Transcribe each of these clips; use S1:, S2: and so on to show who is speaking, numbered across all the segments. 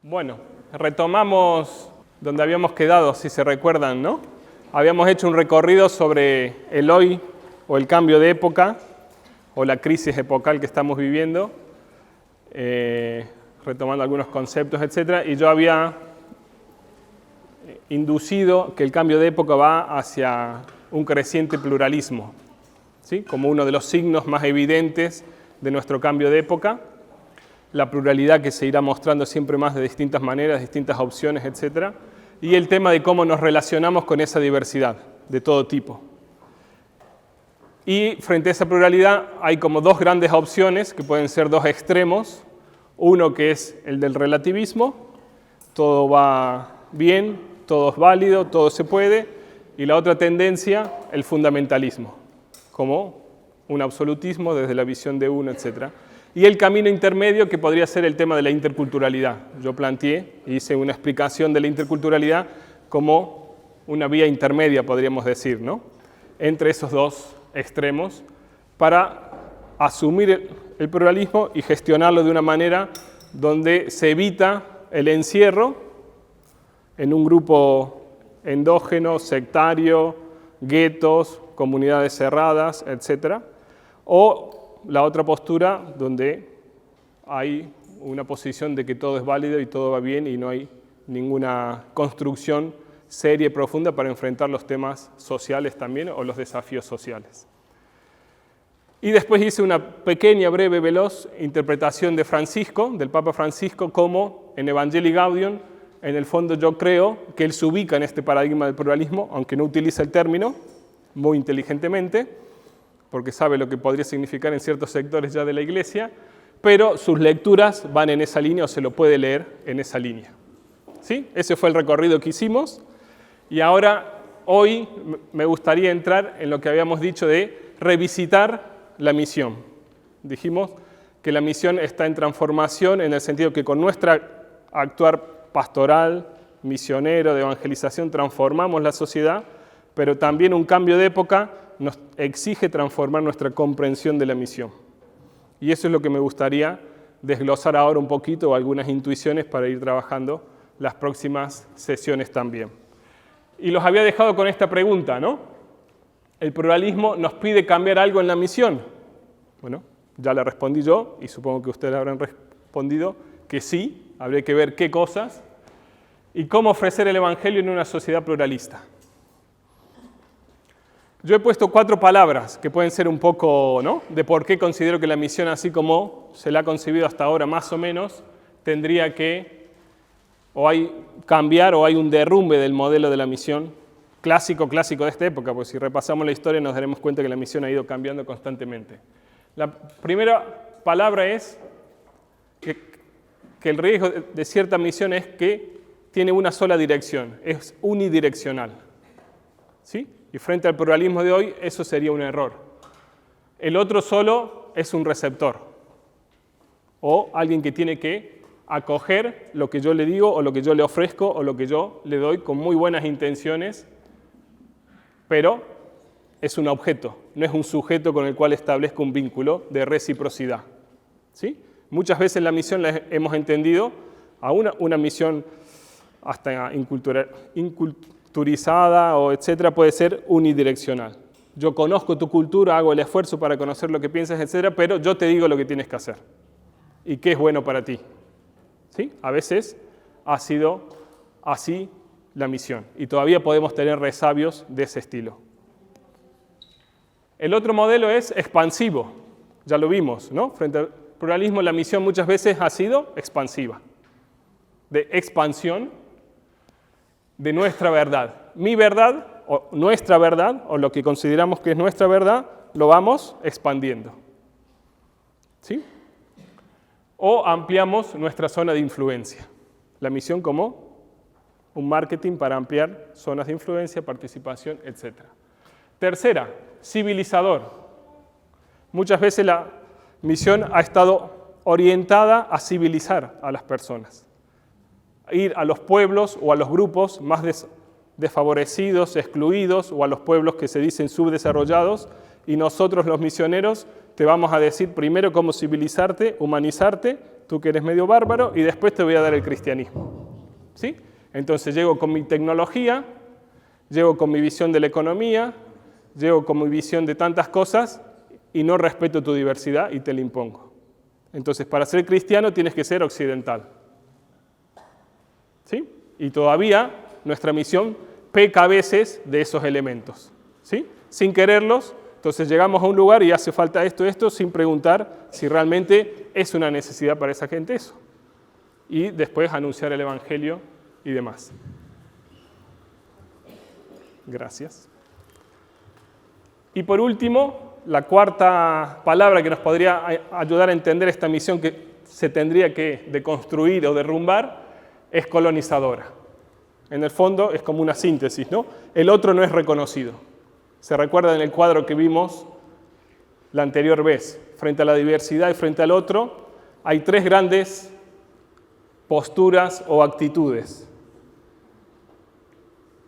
S1: Bueno, retomamos donde habíamos quedado, si se recuerdan, ¿no? Habíamos hecho un recorrido sobre el hoy o el cambio de época o la crisis epocal que estamos viviendo, retomando algunos conceptos, etc. Y yo había inducido que el cambio de época va hacia un creciente pluralismo, ¿sí? Como uno de los signos más evidentes de nuestro cambio de época. La pluralidad que se irá mostrando siempre más de distintas maneras, distintas opciones, etc. Y el tema de cómo nos relacionamos con esa diversidad de todo tipo. Y frente a esa pluralidad hay como dos grandes opciones que pueden ser dos extremos. Uno que es el del relativismo, todo va bien, todo es válido, todo se puede. Y la otra tendencia, el fundamentalismo, como un absolutismo desde la visión de uno, etc. Y el camino intermedio que podría ser el tema de la interculturalidad. Yo planteé, hice una explicación de la interculturalidad como una vía intermedia, podríamos decir, ¿no? Entre esos dos extremos para asumir el pluralismo y gestionarlo de una manera donde se evita el encierro en un grupo endógeno, sectario, guetos, comunidades cerradas, etc. O la otra postura donde hay una posición de que todo es válido y todo va bien y no hay ninguna construcción seria y profunda para enfrentar los temas sociales también o los desafíos sociales. Y después hice una pequeña, breve, veloz interpretación de Francisco, del Papa Francisco, como en Evangelii Gaudium, en el fondo yo creo que él se ubica en este paradigma del pluralismo, aunque no utiliza el término, muy inteligentemente, porque sabe lo que podría significar en ciertos sectores ya de la Iglesia, pero sus lecturas van en esa línea o se lo puede leer en esa línea. ¿Sí? Ese fue el recorrido que hicimos y ahora, hoy, me gustaría entrar en lo que habíamos dicho de revisitar la misión. Dijimos que la misión está en transformación en el sentido que con nuestra actuar pastoral, misionero, de evangelización, transformamos la sociedad, pero también un cambio de época nos exige transformar nuestra comprensión de la misión. Y eso es lo que me gustaría desglosar ahora un poquito, o algunas intuiciones para ir trabajando las próximas sesiones también. Y los había dejado con esta pregunta, ¿no? ¿El pluralismo nos pide cambiar algo en la misión? Bueno, ya le respondí yo, y supongo que ustedes habrán respondido que sí, habría que ver qué cosas, y cómo ofrecer el Evangelio en una sociedad pluralista. Yo he puesto 4 palabras que pueden ser un poco, ¿no?, de por qué considero que la misión, así como se la ha concebido hasta ahora más o menos, tendría que o hay cambiar o hay un derrumbe del modelo de la misión clásico de esta época, porque si repasamos la historia nos daremos cuenta que la misión ha ido cambiando constantemente. La primera palabra es que el riesgo de cierta misión es que tiene una sola dirección, es unidireccional. ¿Sí? Y frente al pluralismo de hoy, eso sería un error. El otro solo es un receptor, o alguien que tiene que acoger lo que yo le digo, o lo que yo le ofrezco, o lo que yo le doy con muy buenas intenciones, pero es un objeto, no es un sujeto con el cual establezco un vínculo de reciprocidad. ¿Sí? Muchas veces la misión la hemos entendido a una misión hasta inculturizada o etcétera, puede ser unidireccional. Yo conozco tu cultura, hago el esfuerzo para conocer lo que piensas, etcétera, pero yo te digo lo que tienes que hacer y qué es bueno para ti. ¿Sí? A veces ha sido así la misión y todavía podemos tener resabios de ese estilo. El otro modelo es expansivo, ya lo vimos, ¿no? Frente al pluralismo, la misión muchas veces ha sido expansiva, de expansión de nuestra verdad. Mi verdad, o nuestra verdad, o lo que consideramos que es nuestra verdad, lo vamos expandiendo. ¿Sí? O ampliamos nuestra zona de influencia. La misión como un marketing para ampliar zonas de influencia, participación, etc. Tercera, civilizador. Muchas veces la misión ha estado orientada a civilizar a las personas. Ir a los pueblos o a los grupos más desfavorecidos, excluidos, o a los pueblos que se dicen subdesarrollados, y nosotros los misioneros te vamos a decir primero cómo civilizarte, humanizarte, tú que eres medio bárbaro, y después te voy a dar el cristianismo. ¿Sí? Entonces llego con mi tecnología, llego con mi visión de la economía, llego con mi visión de tantas cosas y no respeto tu diversidad y te la impongo. Entonces, para ser cristiano tienes que ser occidental. ¿Sí? Y todavía nuestra misión peca a veces de esos elementos. ¿Sí? Sin quererlos, entonces llegamos a un lugar y hace falta esto, sin preguntar si realmente es una necesidad para esa gente eso. Y después anunciar el Evangelio y demás. Gracias. Y por último, la cuarta palabra que nos podría ayudar a entender esta misión que se tendría que deconstruir o derrumbar es colonizadora. En el fondo es como una síntesis, ¿no? El otro no es reconocido. ¿Se recuerda en el cuadro que vimos la anterior vez? Frente a la diversidad y frente al otro, hay tres grandes posturas o actitudes.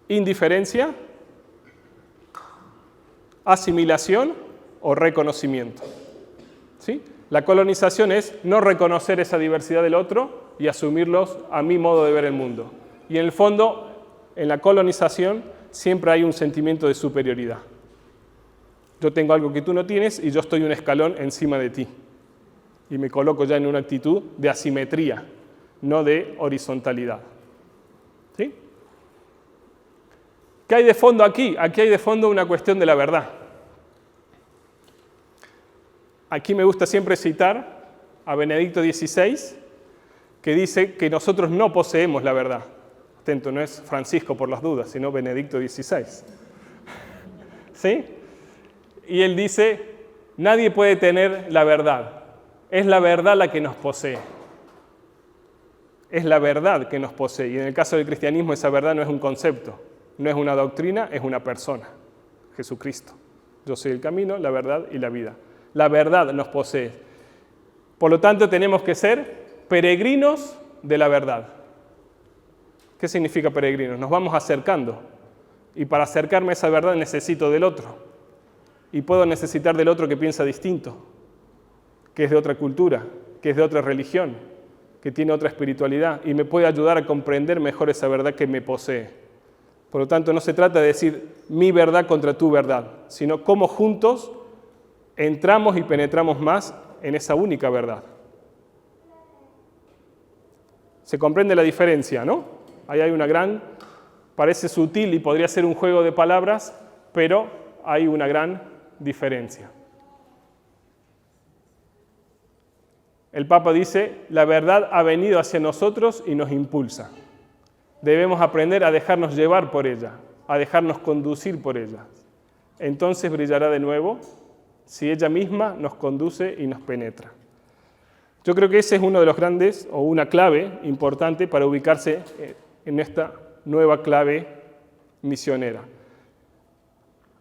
S1: Indiferencia, asimilación o reconocimiento. ¿Sí? La colonización es no reconocer esa diversidad del otro y asumirlos a mi modo de ver el mundo. Y en el fondo, en la colonización, siempre hay un sentimiento de superioridad. Yo tengo algo que tú no tienes y yo estoy un escalón encima de ti. Y me coloco ya en una actitud de asimetría, no de horizontalidad. ¿Sí? ¿Qué hay de fondo aquí? Aquí hay de fondo una cuestión de la verdad. Aquí me gusta siempre citar a Benedicto XVI, que dice que nosotros no poseemos la verdad. Atento, no es Francisco por las dudas, sino Benedicto XVI. ¿Sí? Y él dice, nadie puede tener la verdad. Es la verdad la que nos posee. Es la verdad que nos posee. Y en el caso del cristianismo esa verdad no es un concepto, no es una doctrina, es una persona. Jesucristo. Yo soy el camino, la verdad y la vida. La verdad nos posee. Por lo tanto, tenemos que ser peregrinos de la verdad. ¿Qué significa peregrinos? Nos vamos acercando. Y para acercarme a esa verdad necesito del otro. Y puedo necesitar del otro que piensa distinto, que es de otra cultura, que es de otra religión, que tiene otra espiritualidad y me puede ayudar a comprender mejor esa verdad que me posee. Por lo tanto, no se trata de decir mi verdad contra tu verdad, sino cómo juntos entramos y penetramos más en esa única verdad. Se comprende la diferencia, ¿no? Ahí hay una gran, parece sutil y podría ser un juego de palabras, pero hay una gran diferencia. El Papa dice, la verdad ha venido hacia nosotros y nos impulsa. Debemos aprender a dejarnos llevar por ella, a dejarnos conducir por ella. Entonces brillará de nuevo si ella misma nos conduce y nos penetra. Yo creo que ese es uno de los grandes, o una clave importante para ubicarse en esta nueva clave misionera.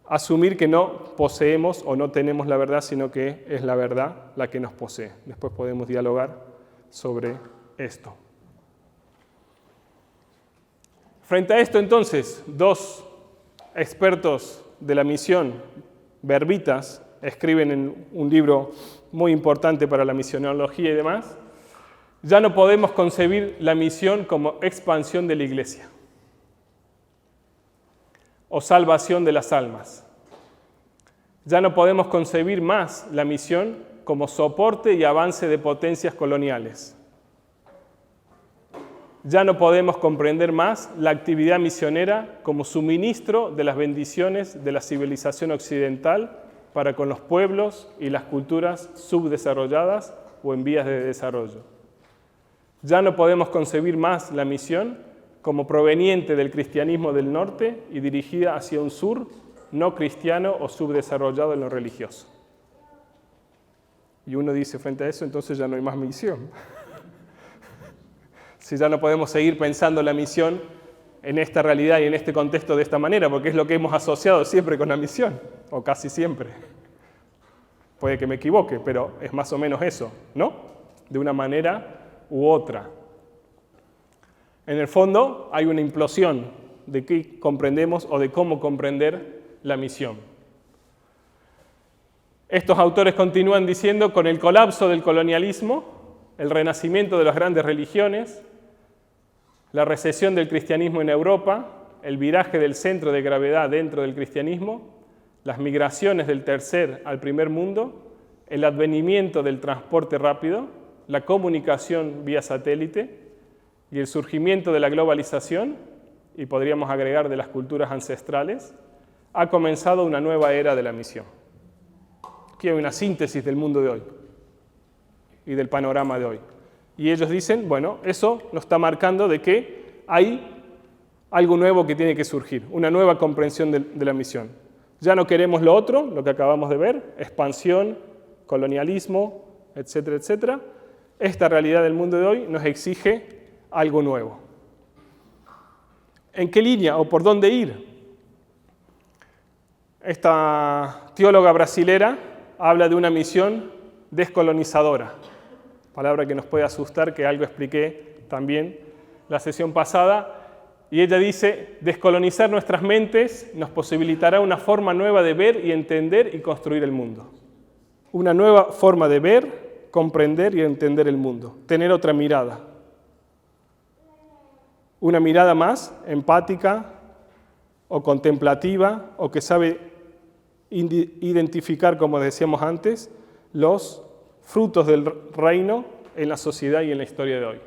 S1: Asumir que no poseemos o no tenemos la verdad, sino que es la verdad la que nos posee. Después podemos dialogar sobre esto. Frente a esto, entonces, dos expertos de la misión, verbitas, escriben en un libro muy importante para la misionología y demás, ya no podemos concebir la misión como expansión de la iglesia o salvación de las almas. Ya no podemos concebir más la misión como soporte y avance de potencias coloniales. Ya no podemos comprender más la actividad misionera como suministro de las bendiciones de la civilización occidental para con los pueblos y las culturas subdesarrolladas o en vías de desarrollo. Ya no podemos concebir más la misión como proveniente del cristianismo del norte y dirigida hacia un sur no cristiano o subdesarrollado en lo religioso. Y uno dice frente a eso, entonces ya no hay más misión. Si ya no podemos seguir pensando la misión en esta realidad y en este contexto de esta manera, porque es lo que hemos asociado siempre con la misión, o casi siempre. Puede que me equivoque, pero es más o menos eso, ¿no? De una manera u otra. En el fondo hay una implosión de qué comprendemos o de cómo comprender la misión. Estos autores continúan diciendo, con el colapso del colonialismo, el renacimiento de las grandes religiones, la recesión del cristianismo en Europa, el viraje del centro de gravedad dentro del cristianismo, las migraciones del tercer al primer mundo, el advenimiento del transporte rápido, la comunicación vía satélite y el surgimiento de la globalización, y podríamos agregar de las culturas ancestrales, ha comenzado una nueva era de la misión. Aquí hay una síntesis del mundo de hoy y del panorama de hoy. Y ellos dicen, bueno, eso nos está marcando de que hay algo nuevo que tiene que surgir, una nueva comprensión de la misión. Ya no queremos lo otro, lo que acabamos de ver, expansión, colonialismo, etcétera, etcétera. Esta realidad del mundo de hoy nos exige algo nuevo. ¿En qué línea o por dónde ir? Esta teóloga brasilera habla de una misión descolonizadora, palabra que nos puede asustar, que algo expliqué también la sesión pasada, y ella dice, descolonizar nuestras mentes nos posibilitará una forma nueva de ver y entender y construir el mundo. Una nueva forma de ver, comprender y entender el mundo, tener otra mirada. Una mirada más empática o contemplativa, o que sabe identificar, como decíamos antes, los frutos del reino en la sociedad y en la historia de hoy.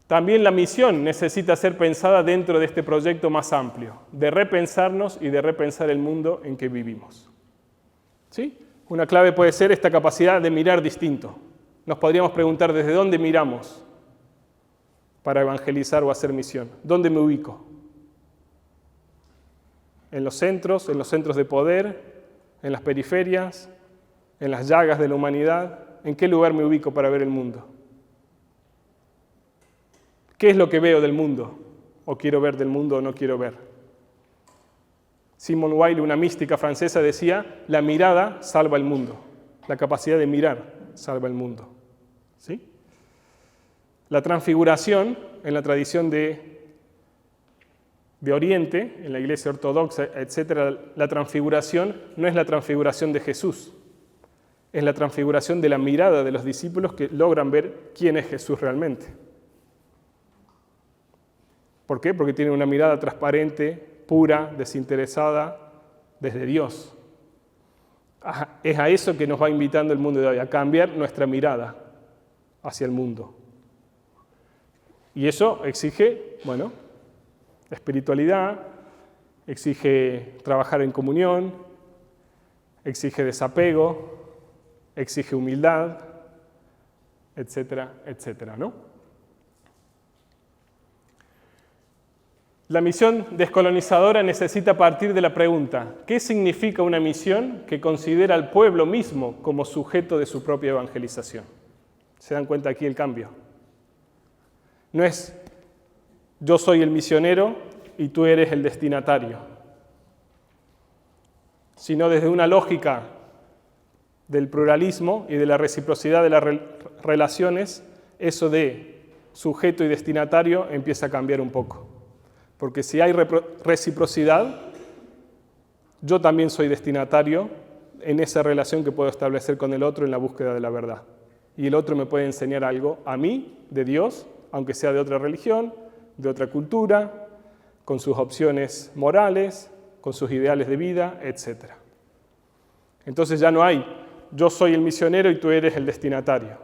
S1: También la misión necesita ser pensada dentro de este proyecto más amplio, de repensarnos y de repensar el mundo en que vivimos. ¿Sí? Una clave puede ser esta capacidad de mirar distinto. Nos podríamos preguntar desde dónde miramos para evangelizar o hacer misión. ¿Dónde me ubico? ¿En los centros de poder, en las periferias, en las llagas de la humanidad? ¿En qué lugar me ubico para ver el mundo? ¿Qué es lo que veo del mundo? ¿O quiero ver del mundo o no quiero ver? Simone Weil, una mística francesa, decía, la mirada salva el mundo. La capacidad de mirar salva el mundo. ¿Sí? La transfiguración, en la tradición de Oriente, en la Iglesia Ortodoxa, etc., la transfiguración no es la transfiguración de Jesús, es la transfiguración de la mirada de los discípulos que logran ver quién es Jesús realmente. ¿Por qué? Porque tienen una mirada transparente, pura, desinteresada, desde Dios. Es a eso que nos va invitando el mundo de hoy, a cambiar nuestra mirada hacia el mundo. Y eso exige, bueno, espiritualidad, exige trabajar en comunión, exige desapego, exige humildad, etcétera, etcétera, ¿no? La misión descolonizadora necesita partir de la pregunta, ¿qué significa una misión que considera al pueblo mismo como sujeto de su propia evangelización? ¿Se dan cuenta aquí el cambio? No es yo soy el misionero y tú eres el destinatario, sino desde una lógica del pluralismo y de la reciprocidad de las relaciones, eso de sujeto y destinatario empieza a cambiar un poco. Porque si hay reciprocidad, yo también soy destinatario en esa relación que puedo establecer con el otro en la búsqueda de la verdad. Y el otro me puede enseñar algo a mí, de Dios, aunque sea de otra religión, de otra cultura, con sus opciones morales, con sus ideales de vida, etc. Entonces ya no hay, yo soy el misionero y tú eres el destinatario.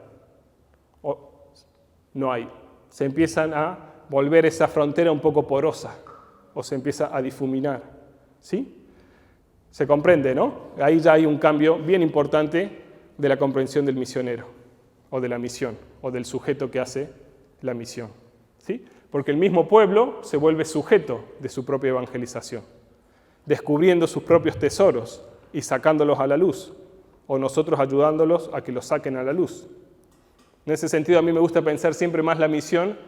S1: No hay. Se empiezan a volver esa frontera un poco porosa, o se empieza a difuminar. ¿Sí? Se comprende, ¿no? Ahí ya hay un cambio bien importante de la comprensión del misionero, o de la misión, o del sujeto que hace la misión. ¿Sí? Porque el mismo pueblo se vuelve sujeto de su propia evangelización, descubriendo sus propios tesoros y sacándolos a la luz, o nosotros ayudándolos a que los saquen a la luz. En ese sentido, a mí me gusta pensar siempre más la misión.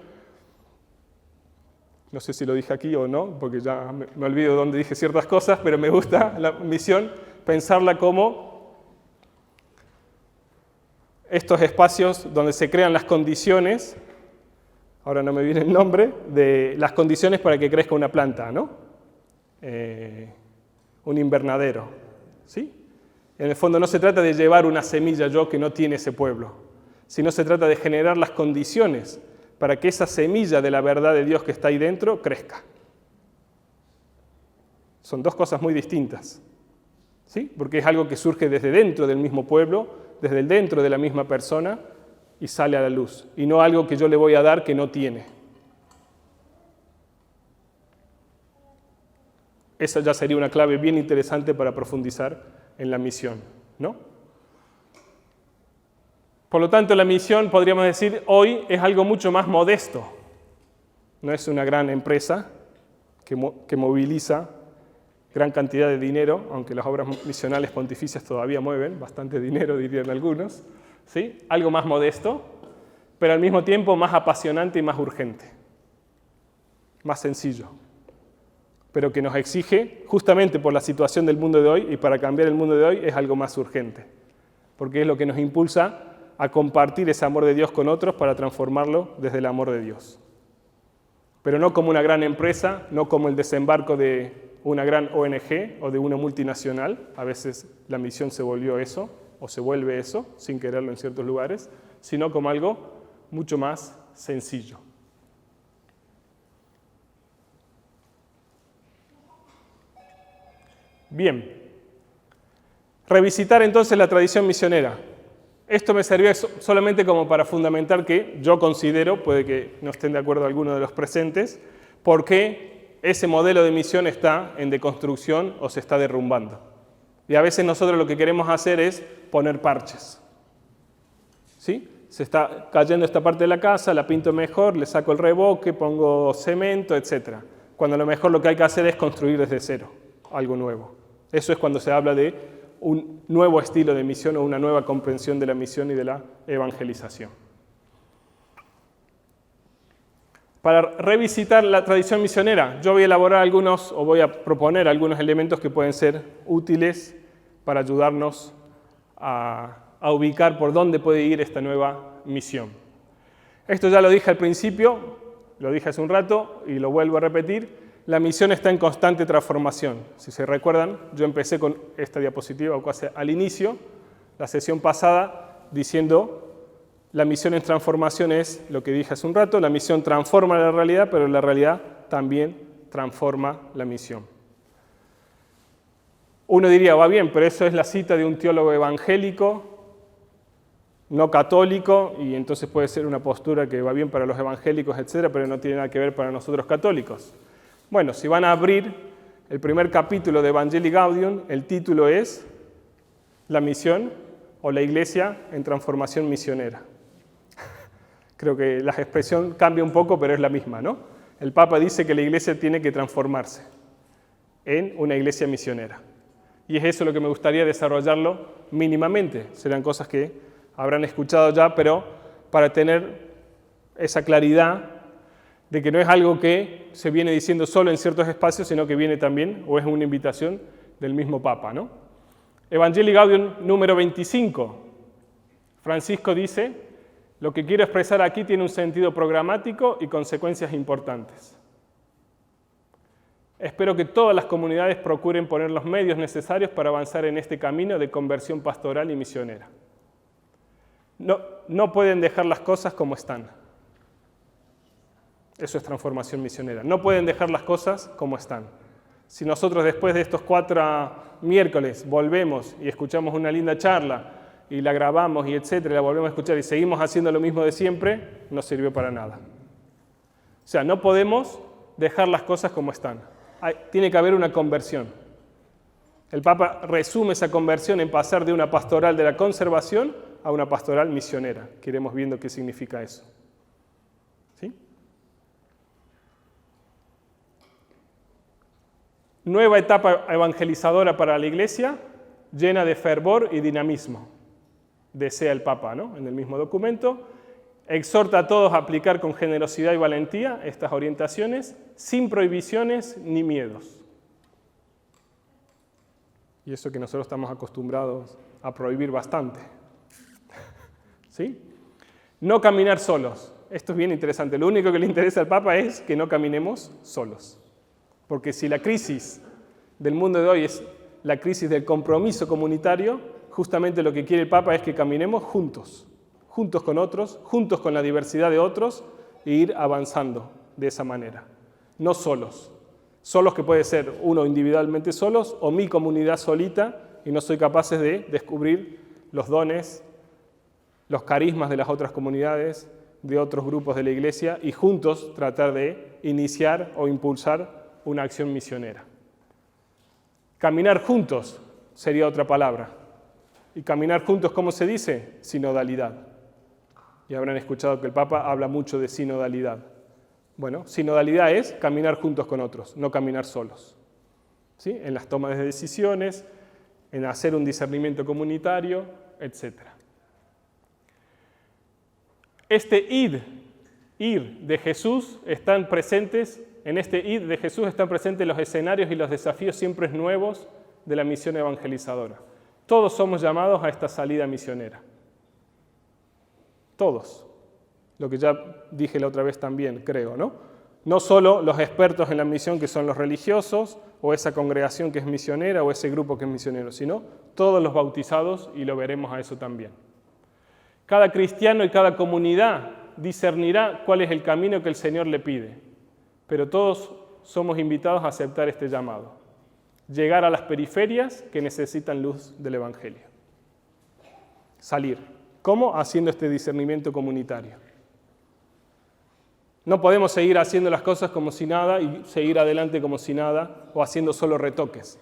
S1: No sé si lo dije aquí o no, porque ya me olvido dónde dije ciertas cosas, pero me gusta la misión pensarla como estos espacios donde se crean las condiciones, ahora no me viene el nombre, de las condiciones para que crezca una planta, ¿no? Un invernadero, ¿sí? En el fondo no se trata de llevar una semilla yo que no tiene ese pueblo, sino se trata de generar las condiciones para que esa semilla de la verdad de Dios que está ahí dentro crezca. Son dos cosas muy distintas, ¿sí? Porque es algo que surge desde dentro del mismo pueblo, desde dentro de la misma persona y sale a la luz, y no algo que yo le voy a dar que no tiene. Esa ya sería una clave bien interesante para profundizar en la misión, ¿no? Por lo tanto, la misión, podríamos decir, hoy es algo mucho más modesto. No es una gran empresa que moviliza gran cantidad de dinero, aunque las obras misionales pontificias todavía mueven bastante dinero, dirían algunos, ¿sí? Algo más modesto, pero al mismo tiempo más apasionante y más urgente, más sencillo, pero que nos exige, justamente por la situación del mundo de hoy, y para cambiar el mundo de hoy es algo más urgente, porque es lo que nos impulsa a compartir ese amor de Dios con otros para transformarlo desde el amor de Dios. Pero no como una gran empresa, no como el desembarco de una gran ONG o de una multinacional. A veces la misión se volvió eso, o se vuelve eso, sin quererlo en ciertos lugares, sino como algo mucho más sencillo. Bien, revisitar entonces la tradición misionera. Esto me servía solamente como para fundamentar que yo considero, puede que no estén de acuerdo algunos de los presentes, por qué ese modelo de misión está en deconstrucción o se está derrumbando. Y a veces nosotros lo que queremos hacer es poner parches. ¿Sí? Se está cayendo esta parte de la casa, la pinto mejor, le saco el revoque, pongo cemento, etc. Cuando a lo mejor lo que hay que hacer es construir desde cero, algo nuevo. Eso es cuando se habla de un nuevo estilo de misión o una nueva comprensión de la misión y de la evangelización. Para revisitar la tradición misionera, yo voy a elaborar algunos, o voy a proponer algunos elementos que pueden ser útiles para ayudarnos a ubicar por dónde puede ir esta nueva misión. Esto ya lo dije al principio, lo dije hace un rato y lo vuelvo a repetir. La misión está en constante transformación. Si se recuerdan, yo empecé con esta diapositiva casi al inicio, la sesión pasada, diciendo la misión en transformación es lo que dije hace un rato, la misión transforma la realidad, pero la realidad también transforma la misión. Uno diría, va bien, pero eso es la cita de un teólogo evangélico, no católico, y entonces puede ser una postura que va bien para los evangélicos, etcétera, pero no tiene nada que ver para nosotros católicos. Bueno, si van a abrir el primer capítulo de Evangelii Gaudium, el título es La misión o la iglesia en transformación misionera. Creo que la expresión cambia un poco, pero es la misma, ¿no? El Papa dice que la iglesia tiene que transformarse en una iglesia misionera. Y es eso lo que me gustaría desarrollarlo mínimamente. Serán cosas que habrán escuchado ya, pero para tener esa claridad de que no es algo que se viene diciendo solo en ciertos espacios, sino que viene también, o es una invitación del mismo Papa, ¿no? Evangelii Gaudium número 25. Francisco dice: lo que quiero expresar aquí tiene un sentido programático y consecuencias importantes. Espero que todas las comunidades procuren poner los medios necesarios para avanzar en este camino de conversión pastoral y misionera. No pueden dejar las cosas como están. Eso es transformación misionera. No pueden dejar las cosas como están. Si nosotros después de estos 4 miércoles volvemos y escuchamos una linda charla y la grabamos y etcétera, la volvemos a escuchar y seguimos haciendo lo mismo de siempre, no sirvió para nada. O sea, no podemos dejar las cosas como están. Tiene que haber una conversión. El Papa resume esa conversión en pasar de una pastoral de la conservación a una pastoral misionera, que iremos viendo qué significa eso. ¿Sí? Nueva etapa evangelizadora para la Iglesia, llena de fervor y dinamismo, desea el Papa, ¿no? En el mismo documento. Exhorta a todos a aplicar con generosidad y valentía estas orientaciones, sin prohibiciones ni miedos. Y eso que nosotros estamos acostumbrados a prohibir bastante. ¿Sí? No caminar solos. Esto es bien interesante. Lo único que le interesa al Papa es que no caminemos solos. Porque si la crisis del mundo de hoy es la crisis del compromiso comunitario, justamente lo que quiere el Papa es que caminemos juntos, juntos con otros, juntos con la diversidad de otros, e ir avanzando de esa manera. No solos. Solos que puede ser uno individualmente solos o mi comunidad solita y no soy capaces de descubrir los dones, los carismas de las otras comunidades, de otros grupos de la iglesia y juntos tratar de iniciar o impulsar una acción misionera. Caminar juntos sería otra palabra. Y caminar juntos, ¿cómo se dice? Sinodalidad. Y habrán escuchado que el Papa habla mucho de sinodalidad. Bueno, sinodalidad es caminar juntos con otros, no caminar solos. ¿Sí? En las tomas de decisiones, en hacer un discernimiento comunitario, etc. Este ir de Jesús están presentes, en este ir de Jesús están presentes los escenarios y los desafíos siempre nuevos de la misión evangelizadora. Todos somos llamados a esta salida misionera. Todos. Lo que ya dije la otra vez también, creo, ¿no? No solo los expertos en la misión que son los religiosos, o esa congregación que es misionera, o ese grupo que es misionero, sino todos los bautizados, y lo veremos a eso también. Cada cristiano y cada comunidad discernirá cuál es el camino que el Señor le pide, pero todos somos invitados a aceptar este llamado, llegar a las periferias que necesitan luz del Evangelio. Salir. ¿Cómo? Haciendo este discernimiento comunitario. No podemos seguir haciendo las cosas como si nada y seguir adelante como si nada o haciendo solo retoques.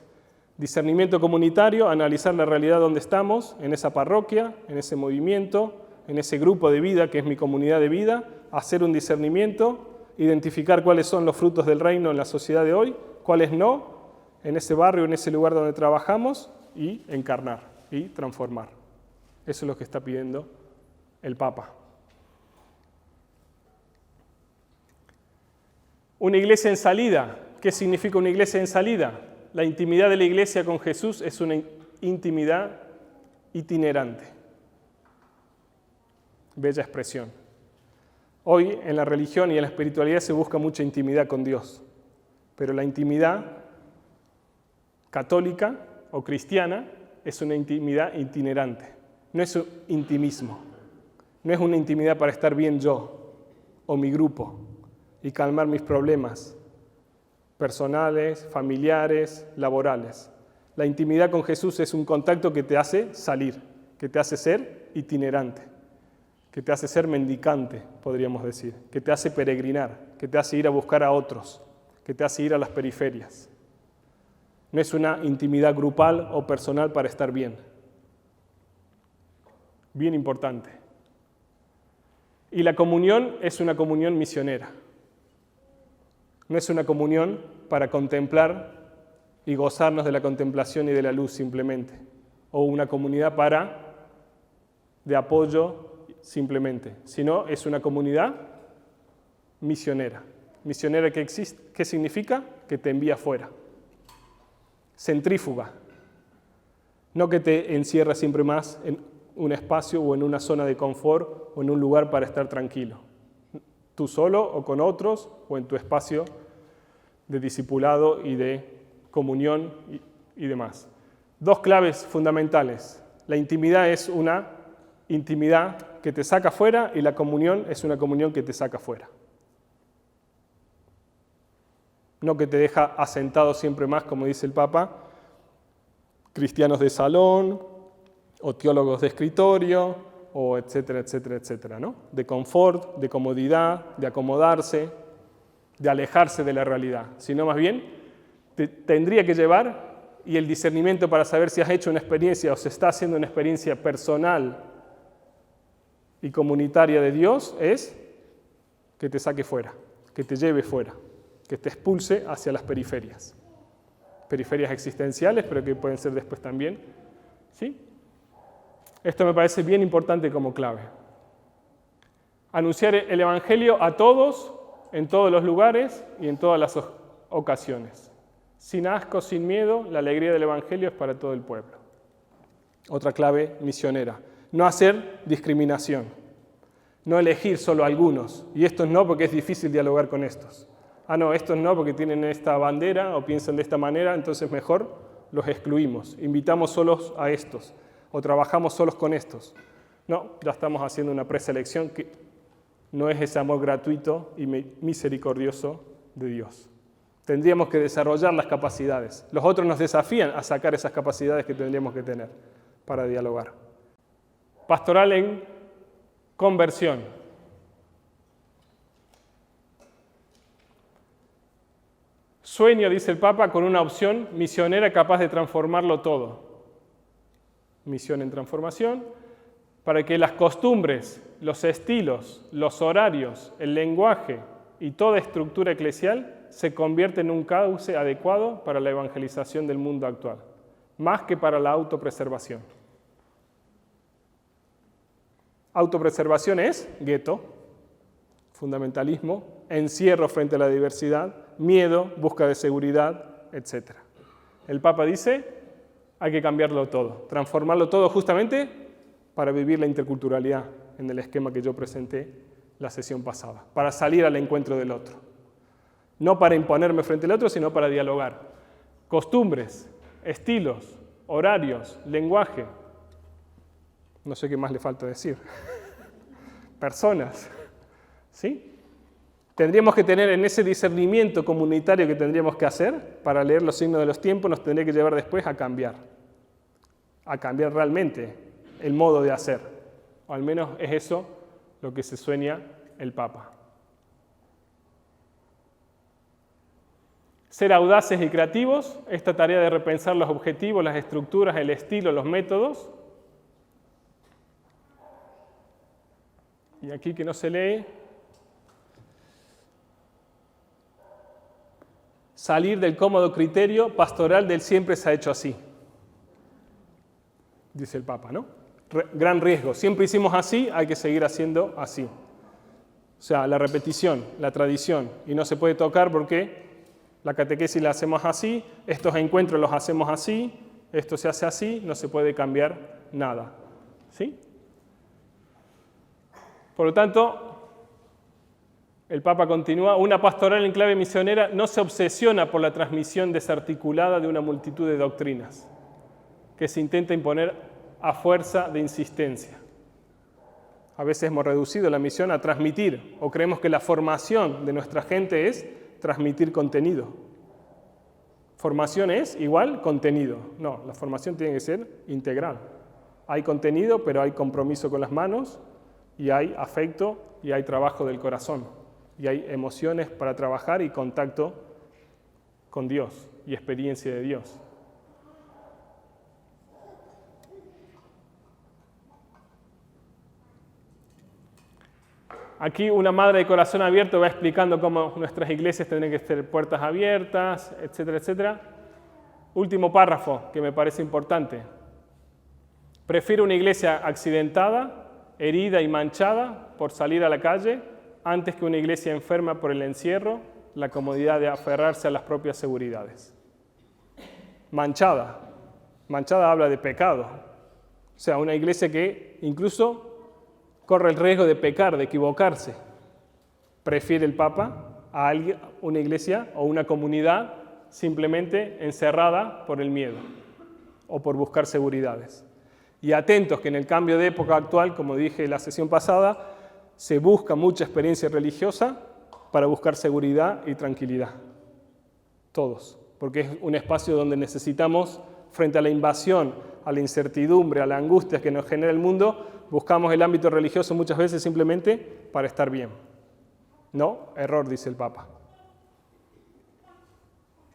S1: Discernimiento comunitario, analizar la realidad donde estamos, en esa parroquia, en ese movimiento, en ese grupo de vida que es mi comunidad de vida, hacer un discernimiento, identificar cuáles son los frutos del reino en la sociedad de hoy, cuáles no, en ese barrio, en ese lugar donde trabajamos, y encarnar y transformar. Eso es lo que está pidiendo el Papa. Una iglesia en salida. ¿Qué significa una iglesia en salida? La intimidad de la iglesia con Jesús es una intimidad itinerante. Bella expresión. Hoy en la religión y en la espiritualidad se busca mucha intimidad con Dios, pero la intimidad católica o cristiana es una intimidad itinerante. No es un intimismo, no es una intimidad para estar bien yo o mi grupo y calmar mis problemas personales, familiares, laborales. La intimidad con Jesús es un contacto que te hace salir, que te hace ser itinerante, que te hace ser mendicante, podríamos decir, que te hace peregrinar, que te hace ir a buscar a otros, que te hace ir a las periferias. No es una intimidad grupal o personal para estar bien. Bien importante. Y la comunión es una comunión misionera. No es una comunión para contemplar y gozarnos de la contemplación y de la luz simplemente, o una comunidad de apoyo simplemente, sino es una comunidad misionera. Misionera, ¿qué significa? Que te envía fuera. Centrífuga. No que te encierra siempre más en un espacio o en una zona de confort o en un lugar para estar tranquilo. Tú solo o con otros o en tu espacio de discipulado y de comunión y demás. Dos claves fundamentales. La intimidad es una intimidad que te saca fuera y la comunión es una comunión que te saca fuera. No que te deja asentado siempre más, como dice el Papa, cristianos de salón o teólogos de escritorio, o etcétera, etcétera, etcétera, ¿no? De confort, de comodidad, de acomodarse, de alejarse de la realidad, sino más bien te tendría que llevar, y el discernimiento para saber si has hecho una experiencia o se está haciendo una experiencia personal y comunitaria de Dios, es que te saque fuera, que te lleve fuera, que te expulse hacia las periferias. Periferias existenciales, pero que pueden ser después también, ¿sí? Esto me parece bien importante como clave. Anunciar el Evangelio a todos, en todos los lugares y en todas las ocasiones. Sin asco, sin miedo, la alegría del Evangelio es para todo el pueblo. Otra clave misionera. No hacer discriminación. No elegir solo algunos. Y estos no, porque es difícil dialogar con estos. Ah, no, estos no, porque tienen esta bandera o piensan de esta manera, entonces mejor los excluimos. Invitamos solos a estos. o trabajamos solos con estos. No, ya estamos haciendo una preselección que no es ese amor gratuito y misericordioso de Dios. Tendríamos que desarrollar las capacidades. Los otros nos desafían a sacar esas capacidades que tendríamos que tener para dialogar. Pastoral en conversión. Sueño, dice el Papa, con una opción misionera capaz de transformarlo todo. Misión en transformación, para que las costumbres, los estilos, los horarios, el lenguaje y toda estructura eclesial se convierta en un cauce adecuado para la evangelización del mundo actual, más que para la autopreservación. Autopreservación es gueto, fundamentalismo, encierro frente a la diversidad, miedo, búsqueda de seguridad, etc. El Papa dice, hay que cambiarlo todo, transformarlo todo justamente para vivir la interculturalidad en el esquema que yo presenté la sesión pasada, para salir al encuentro del otro. No para imponerme frente al otro, sino para dialogar. Costumbres, estilos, horarios, lenguaje. No sé qué más le falta decir. Personas. ¿Sí? Tendríamos que tener en ese discernimiento comunitario que tendríamos que hacer para leer los signos de los tiempos, nos tendría que llevar después a cambiar realmente el modo de hacer. O al menos es eso lo que se sueña el Papa. Ser audaces y creativos, esta tarea de repensar los objetivos, las estructuras, el estilo, los métodos. Y aquí que no se lee, salir del cómodo criterio pastoral del siempre se ha hecho así, dice el Papa, ¿no? Gran riesgo, siempre hicimos así, hay que seguir haciendo así. O sea, la repetición, la tradición, y no se puede tocar porque la catequesis la hacemos así, estos encuentros los hacemos así, esto se hace así, no se puede cambiar nada. ¿Sí? Por lo tanto, el Papa continúa, una pastoral en clave misionera no se obsesiona por la transmisión desarticulada de una multitud de doctrinas que se intenta imponer a fuerza de insistencia. A veces hemos reducido la misión a transmitir, o creemos que la formación de nuestra gente es transmitir contenido. Formación es igual contenido. No, la formación tiene que ser integral. Hay contenido, pero hay compromiso con las manos, y hay afecto, y hay trabajo del corazón, y hay emociones para trabajar y contacto con Dios, y experiencia de Dios. Aquí una madre de corazón abierto va explicando cómo nuestras iglesias tendrían que tener puertas abiertas, etcétera, etcétera. Último párrafo que me parece importante. Prefiero una iglesia accidentada, herida y manchada por salir a la calle, antes que una iglesia enferma por el encierro, la comodidad de aferrarse a las propias seguridades. Manchada. Manchada habla de pecado. O sea, una iglesia que incluso corre el riesgo de pecar, de equivocarse. Prefiere el Papa a alguien, una iglesia o una comunidad simplemente encerrada por el miedo o por buscar seguridades. Y atentos que en el cambio de época actual, como dije en la sesión pasada, se busca mucha experiencia religiosa para buscar seguridad y tranquilidad. Todos, porque es un espacio donde necesitamos, frente a la invasión, a la incertidumbre, a la angustia que nos genera el mundo, buscamos el ámbito religioso muchas veces simplemente para estar bien. No, error, dice el Papa.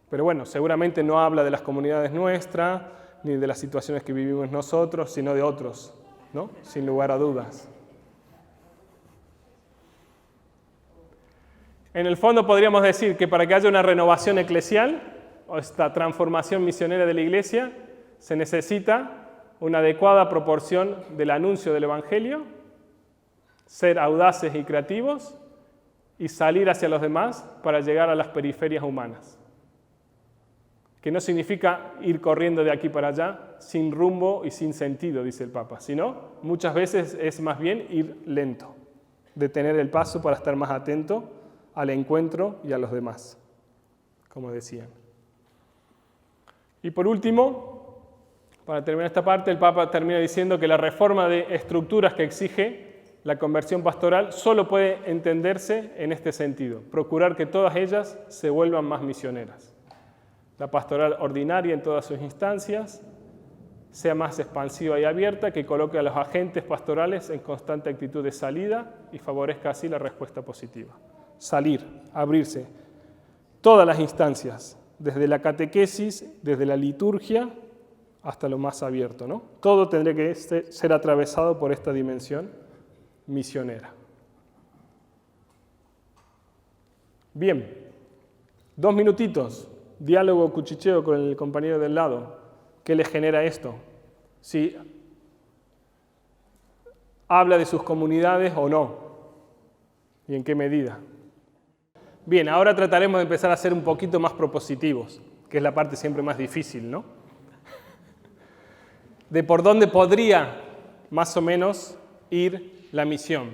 S1: Pero bueno, seguramente no habla de las comunidades nuestras, ni de las situaciones que vivimos nosotros, sino de otros, ¿no? Sin lugar a dudas. En el fondo podríamos decir que para que haya una renovación eclesial, o esta transformación misionera de la Iglesia, se necesita una adecuada proporción del anuncio del Evangelio, ser audaces y creativos y salir hacia los demás para llegar a las periferias humanas. Que no significa ir corriendo de aquí para allá sin rumbo y sin sentido, dice el Papa, sino muchas veces es más bien ir lento, detener el paso para estar más atento al encuentro y a los demás, como decían. Y por último, Para terminar esta parte, el Papa termina diciendo que la reforma de estructuras que exige la conversión pastoral solo puede entenderse en este sentido: procurar que todas ellas se vuelvan más misioneras. La pastoral ordinaria en todas sus instancias sea más expansiva y abierta, que coloque a los agentes pastorales en constante actitud de salida y favorezca así la respuesta positiva. Salir, abrirse. Todas las instancias, desde la catequesis, desde la liturgia, hasta lo más abierto, ¿no? Todo tendría que ser atravesado por esta dimensión misionera. Bien, 2 minutitos, diálogo, cuchicheo con el compañero del lado. ¿Qué le genera esto? Si habla de sus comunidades o no, y en qué medida. Bien, ahora trataremos de empezar a ser un poquito más propositivos, que es la parte siempre más difícil, ¿no? De por dónde podría, más o menos, ir la misión.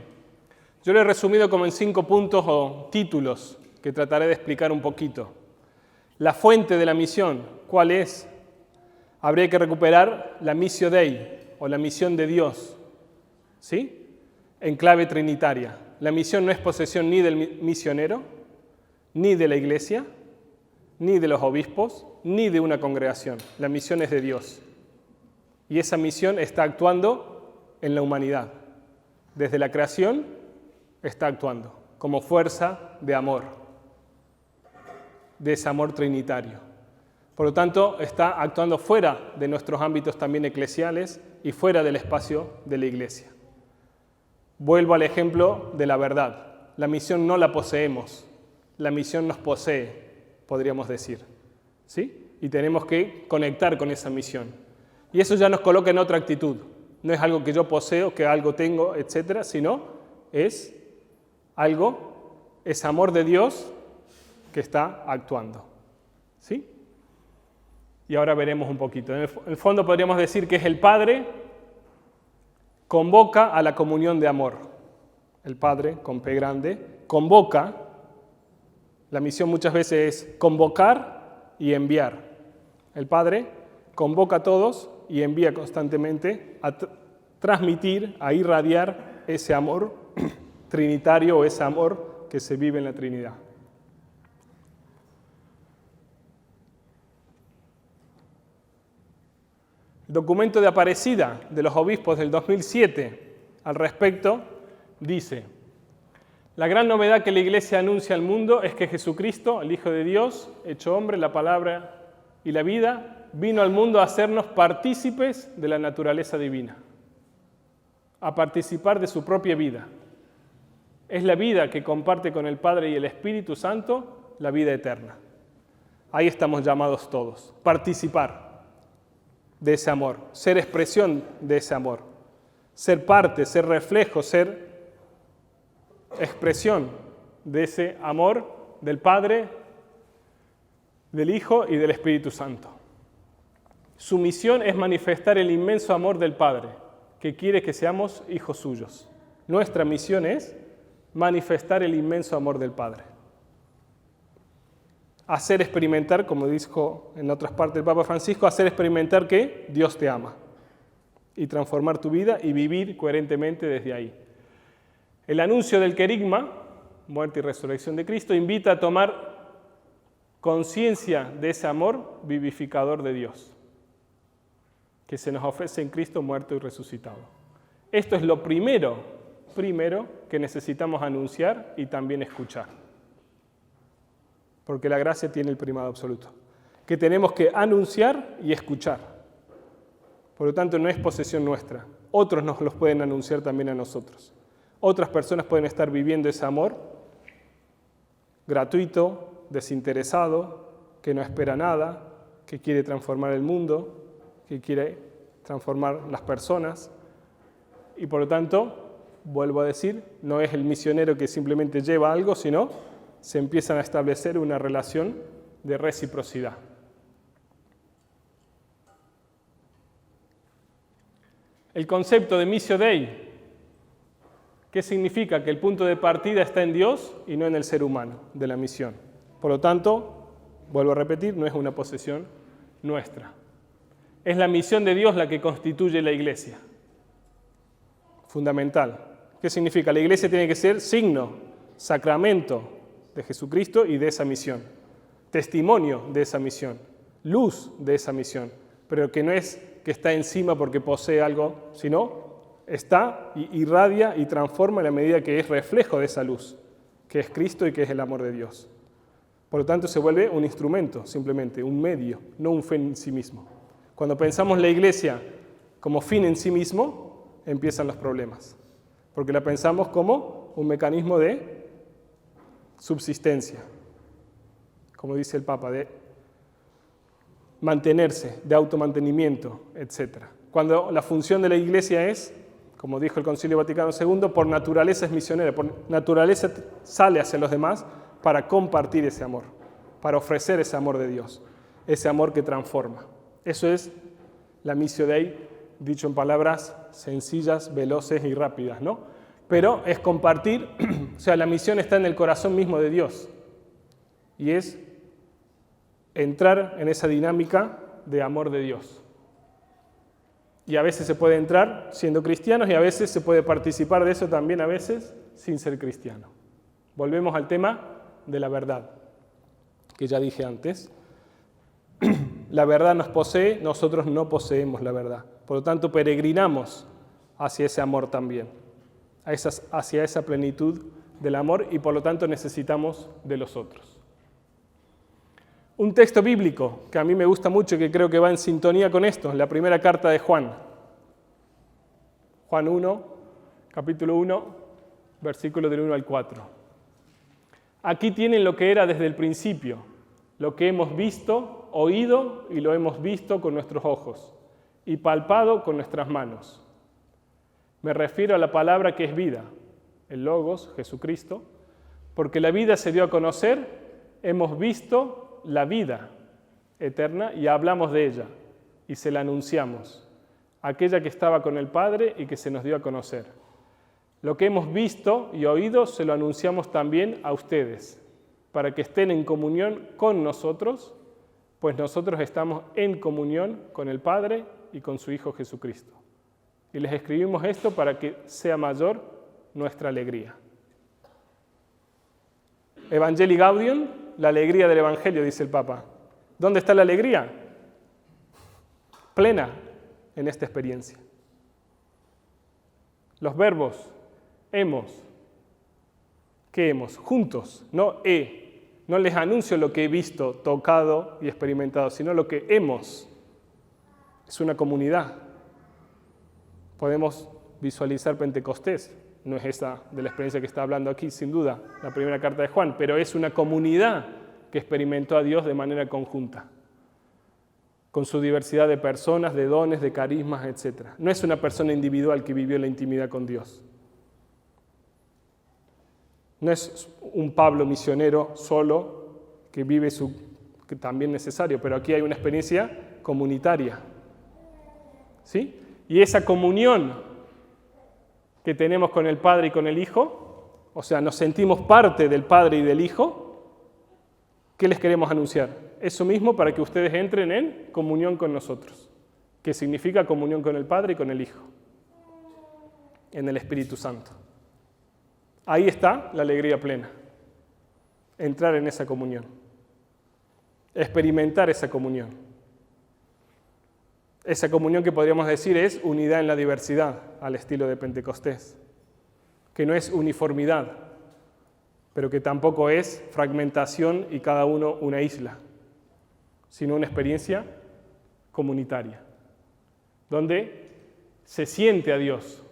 S1: Yo lo he resumido como en 5 puntos o títulos que trataré de explicar un poquito. La fuente de la misión, ¿cuál es? Habría que recuperar la Missio Dei, o la misión de Dios, ¿sí? En clave trinitaria. La misión no es posesión ni del misionero, ni de la iglesia, ni de los obispos, ni de una congregación. La misión es de Dios. Y esa misión está actuando en la humanidad. Desde la creación está actuando como fuerza de amor, de ese amor trinitario. Por lo tanto, está actuando fuera de nuestros ámbitos también eclesiales y fuera del espacio de la iglesia. Vuelvo al ejemplo de la verdad. La misión no la poseemos, la misión nos posee, podríamos decir, ¿sí? Y tenemos que conectar con esa misión. Y eso ya nos coloca en otra actitud. No es algo que yo poseo, que algo tengo, etcétera, sino es algo, es amor de Dios que está actuando, ¿sí? Y ahora veremos un poquito. En el fondo podríamos decir que es el Padre convoca a la comunión de amor. El Padre, con P grande, convoca. La misión muchas veces es convocar y enviar. El Padre convoca a todos y envía constantemente a transmitir, a irradiar ese amor trinitario o ese amor que se vive en la Trinidad. El documento de Aparecida de los obispos del 2007 al respecto dice: la gran novedad que la Iglesia anuncia al mundo es que Jesucristo, el Hijo de Dios, hecho hombre, la palabra y la vida, vino al mundo a hacernos partícipes de la naturaleza divina, a participar de su propia vida. Es la vida que comparte con el Padre y el Espíritu Santo, la vida eterna. Ahí estamos llamados todos, participar de ese amor, ser expresión de ese amor, ser parte, ser reflejo, ser expresión de ese amor del Padre, del Hijo y del Espíritu Santo. Su misión es manifestar el inmenso amor del Padre, que quiere que seamos hijos suyos. Nuestra misión es manifestar el inmenso amor del Padre. Hacer experimentar, como dijo en otras partes el Papa Francisco, hacer experimentar que Dios te ama y transformar tu vida y vivir coherentemente desde ahí. El anuncio del querigma, muerte y resurrección de Cristo, invita a tomar conciencia de ese amor vivificador de Dios, que se nos ofrece en Cristo muerto y resucitado. Esto es lo primero que necesitamos anunciar y también escuchar, porque la gracia tiene el primado absoluto, que tenemos que anunciar y escuchar. Por lo tanto, no es posesión nuestra. Otros nos los pueden anunciar también a nosotros. Otras personas pueden estar viviendo ese amor gratuito, desinteresado, que no espera nada, que quiere transformar el mundo, que quiere transformar las personas. Y por lo tanto, vuelvo a decir, no es el misionero que simplemente lleva algo, sino se empiezan a establecer una relación de reciprocidad. El concepto de Missio Dei, ¿qué significa? Que el punto de partida está en Dios y no en el ser humano de la misión. Por lo tanto, vuelvo a repetir, no es una posesión nuestra. Es la misión de Dios la que constituye la iglesia. Fundamental. ¿Qué significa? La iglesia tiene que ser signo, sacramento de Jesucristo y de esa misión. Testimonio de esa misión. Luz de esa misión. Pero que no es que está encima porque posee algo, sino está y irradia y transforma en la medida que es reflejo de esa luz, que es Cristo y que es el amor de Dios. Por lo tanto, se vuelve un instrumento, simplemente, un medio, no un fin en sí mismo. Cuando pensamos la iglesia como fin en sí mismo, empiezan los problemas, porque la pensamos como un mecanismo de subsistencia, como dice el Papa, de mantenerse, de automantenimiento, etc. Cuando la función de la iglesia es, como dijo el Concilio Vaticano II, por naturaleza es misionera, por naturaleza sale hacia los demás para compartir ese amor, para ofrecer ese amor de Dios, ese amor que transforma. Eso es la missio Dei, dicho en palabras sencillas, veloces y rápidas, ¿no? Pero es compartir, o sea, la misión está en el corazón mismo de Dios y es entrar en esa dinámica de amor de Dios. Y a veces se puede entrar siendo cristianos y a veces se puede participar de eso también, a veces sin ser cristiano. Volvemos al tema de la verdad, que ya dije antes. La verdad nos posee, nosotros no poseemos la verdad. Por lo tanto, peregrinamos hacia ese amor también, hacia esa plenitud del amor y por lo tanto necesitamos de los otros. Un texto bíblico que a mí me gusta mucho y que creo que va en sintonía con esto, la primera carta de Juan. Juan 1, capítulo 1, versículo del 1 al 4. Aquí tienen lo que era desde el principio, lo que hemos visto, oído y lo hemos visto con nuestros ojos y palpado con nuestras manos. Me refiero a la palabra que es vida, el Logos, Jesucristo, porque la vida se dio a conocer, hemos visto la vida eterna y hablamos de ella y se la anunciamos, aquella que estaba con el Padre y que se nos dio a conocer. Lo que hemos visto y oído se lo anunciamos también a ustedes, para que estén en comunión con nosotros, pues nosotros estamos en comunión con el Padre y con su Hijo Jesucristo. Y les escribimos esto para que sea mayor nuestra alegría. Evangelii Gaudium, la alegría del Evangelio, dice el Papa. ¿Dónde está la alegría? Plena en esta experiencia. Los verbos hemos, ¿qué hemos? Juntos, no no les anuncio lo que he visto, tocado y experimentado, sino lo que hemos. Es una comunidad. Podemos visualizar Pentecostés, no es esa de la experiencia que está hablando aquí, sin duda, la primera carta de Juan, pero es una comunidad que experimentó a Dios de manera conjunta, con su diversidad de personas, de dones, de carismas, etc. No es una persona individual que vivió la intimidad con Dios. No es un Pablo misionero solo que vive que también es necesario, pero aquí hay una experiencia comunitaria. ¿Sí? Y esa comunión que tenemos con el Padre y con el Hijo, o sea, nos sentimos parte del Padre y del Hijo, ¿qué les queremos anunciar? Eso mismo para que ustedes entren en comunión con nosotros, que significa comunión con el Padre y con el Hijo, en el Espíritu Santo. Ahí está la alegría plena, entrar en esa comunión, experimentar esa comunión. Esa comunión que podríamos decir es unidad en la diversidad, al estilo de Pentecostés, que no es uniformidad, pero que tampoco es fragmentación y cada uno una isla, sino una experiencia comunitaria, donde se siente a Dios.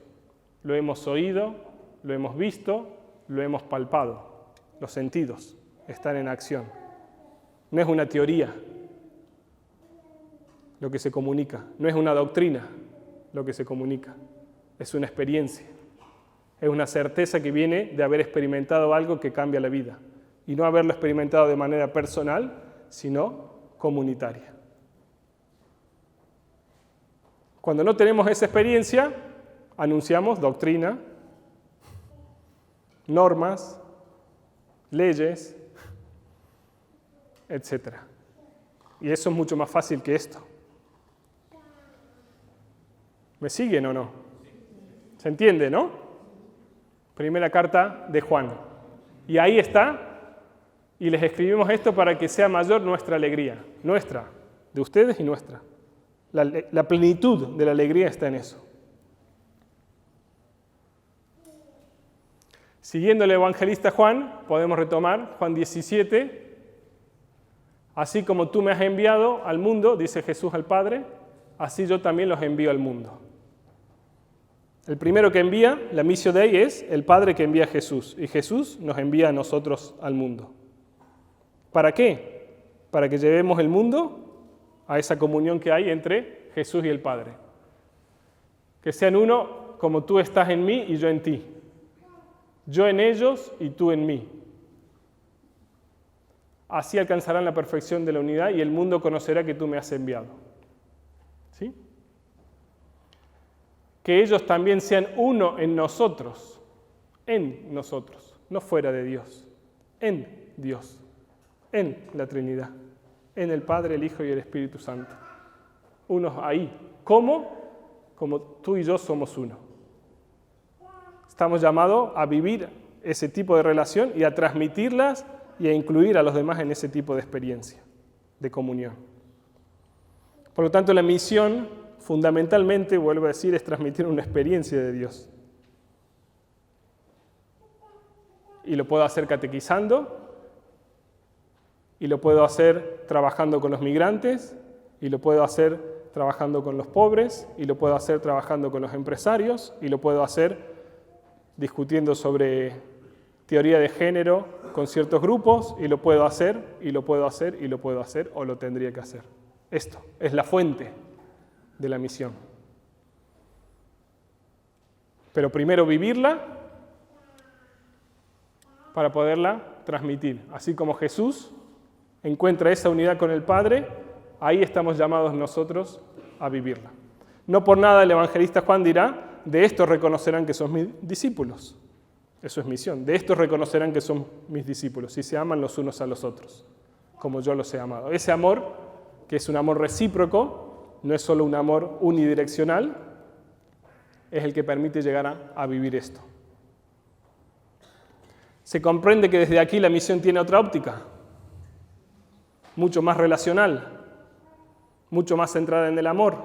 S1: Lo hemos oído, lo hemos visto, lo hemos palpado. Los sentidos están en acción. No es una teoría lo que se comunica, no es una doctrina lo que se comunica, es una experiencia, es una certeza que viene de haber experimentado algo que cambia la vida, y no haberlo experimentado de manera personal, sino comunitaria. Cuando no tenemos esa experiencia, anunciamos doctrina, normas, leyes, etc. Y eso es mucho más fácil que esto. ¿Me siguen o no? ¿Se entiende, no? Primera carta de Juan. Y ahí está, y les escribimos esto para que sea mayor nuestra alegría, nuestra, de ustedes y nuestra. La plenitud de la alegría está en eso. Siguiendo el evangelista Juan, podemos retomar Juan 17. Así como tú me has enviado al mundo, dice Jesús al Padre, así yo también los envío al mundo. El primero que envía, la missio Dei, es el Padre que envía a Jesús. Y Jesús nos envía a nosotros al mundo. ¿Para qué? Para que llevemos el mundo a esa comunión que hay entre Jesús y el Padre. Que sean uno como tú estás en mí y yo en ti. Yo en ellos y tú en mí. Así alcanzarán la perfección de la unidad y el mundo conocerá que tú me has enviado. ¿Sí? Que ellos también sean uno en nosotros, no fuera de Dios, en Dios, en la Trinidad, en el Padre, el Hijo y el Espíritu Santo. Unos ahí. ¿Cómo? Como tú y yo somos uno. Estamos llamados a vivir ese tipo de relación y a transmitirlas y a incluir a los demás en ese tipo de experiencia, de comunión. Por lo tanto, la misión, fundamentalmente, vuelvo a decir, es transmitir una experiencia de Dios. Y lo puedo hacer catequizando, y lo puedo hacer trabajando con los migrantes, y lo puedo hacer trabajando con los pobres, y lo puedo hacer trabajando con los empresarios, y lo puedo hacer discutiendo sobre teoría de género con ciertos grupos, y lo puedo hacer, y lo puedo hacer, y lo puedo hacer, o lo tendría que hacer. Esto es la fuente de la misión. Pero primero vivirla para poderla transmitir. Así como Jesús encuentra esa unidad con el Padre, ahí estamos llamados nosotros a vivirla. No por nada el evangelista Juan dirá, de estos reconocerán que son mis discípulos. Eso es misión. De estos reconocerán que son mis discípulos, si se aman los unos a los otros, como yo los he amado. Ese amor, que es un amor recíproco, no es solo un amor unidireccional, es el que permite llegar a vivir esto. Se comprende que desde aquí la misión tiene otra óptica, mucho más relacional, mucho más centrada en el amor,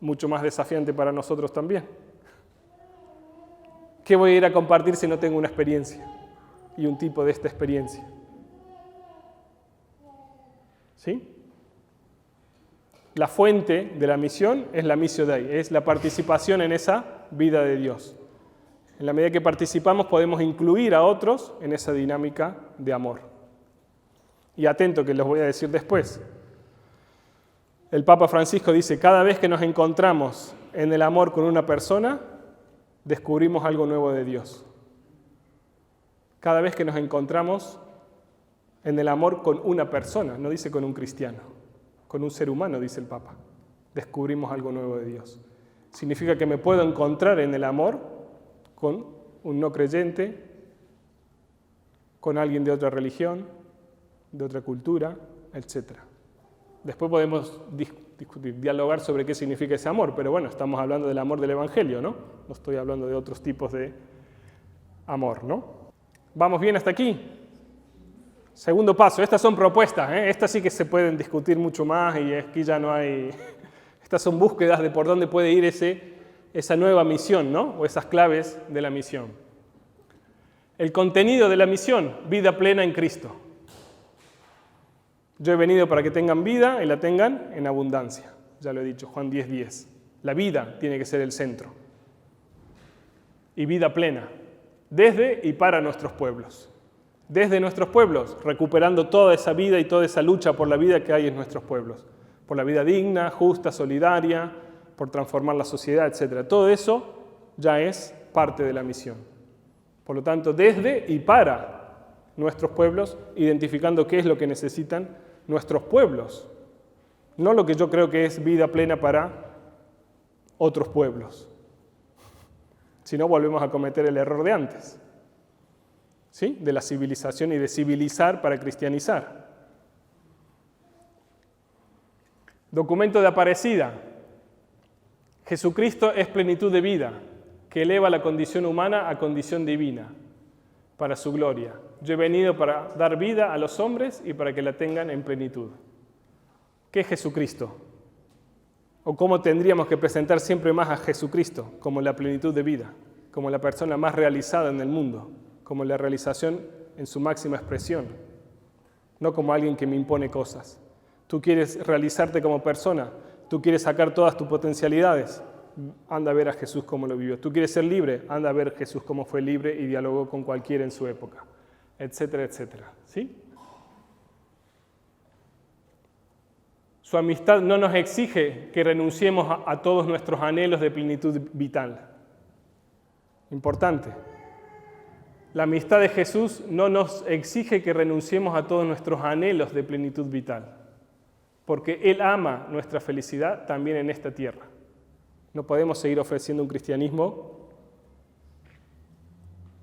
S1: mucho más desafiante para nosotros también. ¿Qué voy a ir a compartir si no tengo una experiencia y un tipo de esta experiencia? ¿Sí? La fuente de la misión es la missio Dei, es la participación en esa vida de Dios. En la medida que participamos podemos incluir a otros en esa dinámica de amor. Y atento que los voy a decir después. El Papa Francisco dice, cada vez que nos encontramos en el amor con una persona, descubrimos algo nuevo de Dios. Cada vez que nos encontramos en el amor con una persona, no dice con un cristiano, con un ser humano, dice el Papa, descubrimos algo nuevo de Dios. Significa que me puedo encontrar en el amor con un no creyente, con alguien de otra religión, de otra cultura, etc. Después podemos discutir, dialogar sobre qué significa ese amor, pero bueno, estamos hablando del amor del Evangelio, ¿no? No estoy hablando de otros tipos de amor, ¿no? ¿Vamos bien hasta aquí? Segundo paso, estas son propuestas, estas sí que se pueden discutir mucho más y aquí ya no hay... Estas son búsquedas de por dónde puede ir esa nueva misión, ¿no? O esas claves de la misión. El contenido de la misión, vida plena en Cristo. Yo he venido para que tengan vida y la tengan en abundancia. Ya lo he dicho, Juan 10:10. La vida tiene que ser el centro. Y vida plena, desde y para nuestros pueblos. Desde nuestros pueblos, recuperando toda esa vida y toda esa lucha por la vida que hay en nuestros pueblos. Por la vida digna, justa, solidaria, por transformar la sociedad, etc. Todo eso ya es parte de la misión. Por lo tanto, desde y para nuestros pueblos, identificando qué es lo que necesitan nuestros pueblos. No lo que yo creo que es vida plena para otros pueblos. Si no, volvemos a cometer el error de antes. ¿Sí? De la civilización y de civilizar para cristianizar. Documento de Aparecida. Jesucristo es plenitud de vida, que eleva la condición humana a condición divina, para su gloria. Yo he venido para dar vida a los hombres y para que la tengan en plenitud. ¿Qué es Jesucristo? ¿O cómo tendríamos que presentar siempre más a Jesucristo? Como la plenitud de vida, como la persona más realizada en el mundo, como la realización en su máxima expresión, no como alguien que me impone cosas. Tú quieres realizarte como persona, tú quieres sacar todas tus potencialidades, anda a ver a Jesús cómo lo vivió. Tú quieres ser libre, anda a ver a Jesús cómo fue libre y dialogó con cualquiera en su época, etcétera, etcétera. ¿Sí? Su amistad no nos exige que renunciemos a todos nuestros anhelos de plenitud vital. Importante. La amistad de Jesús no nos exige que renunciemos a todos nuestros anhelos de plenitud vital, porque Él ama nuestra felicidad también en esta tierra. No podemos seguir ofreciendo un cristianismo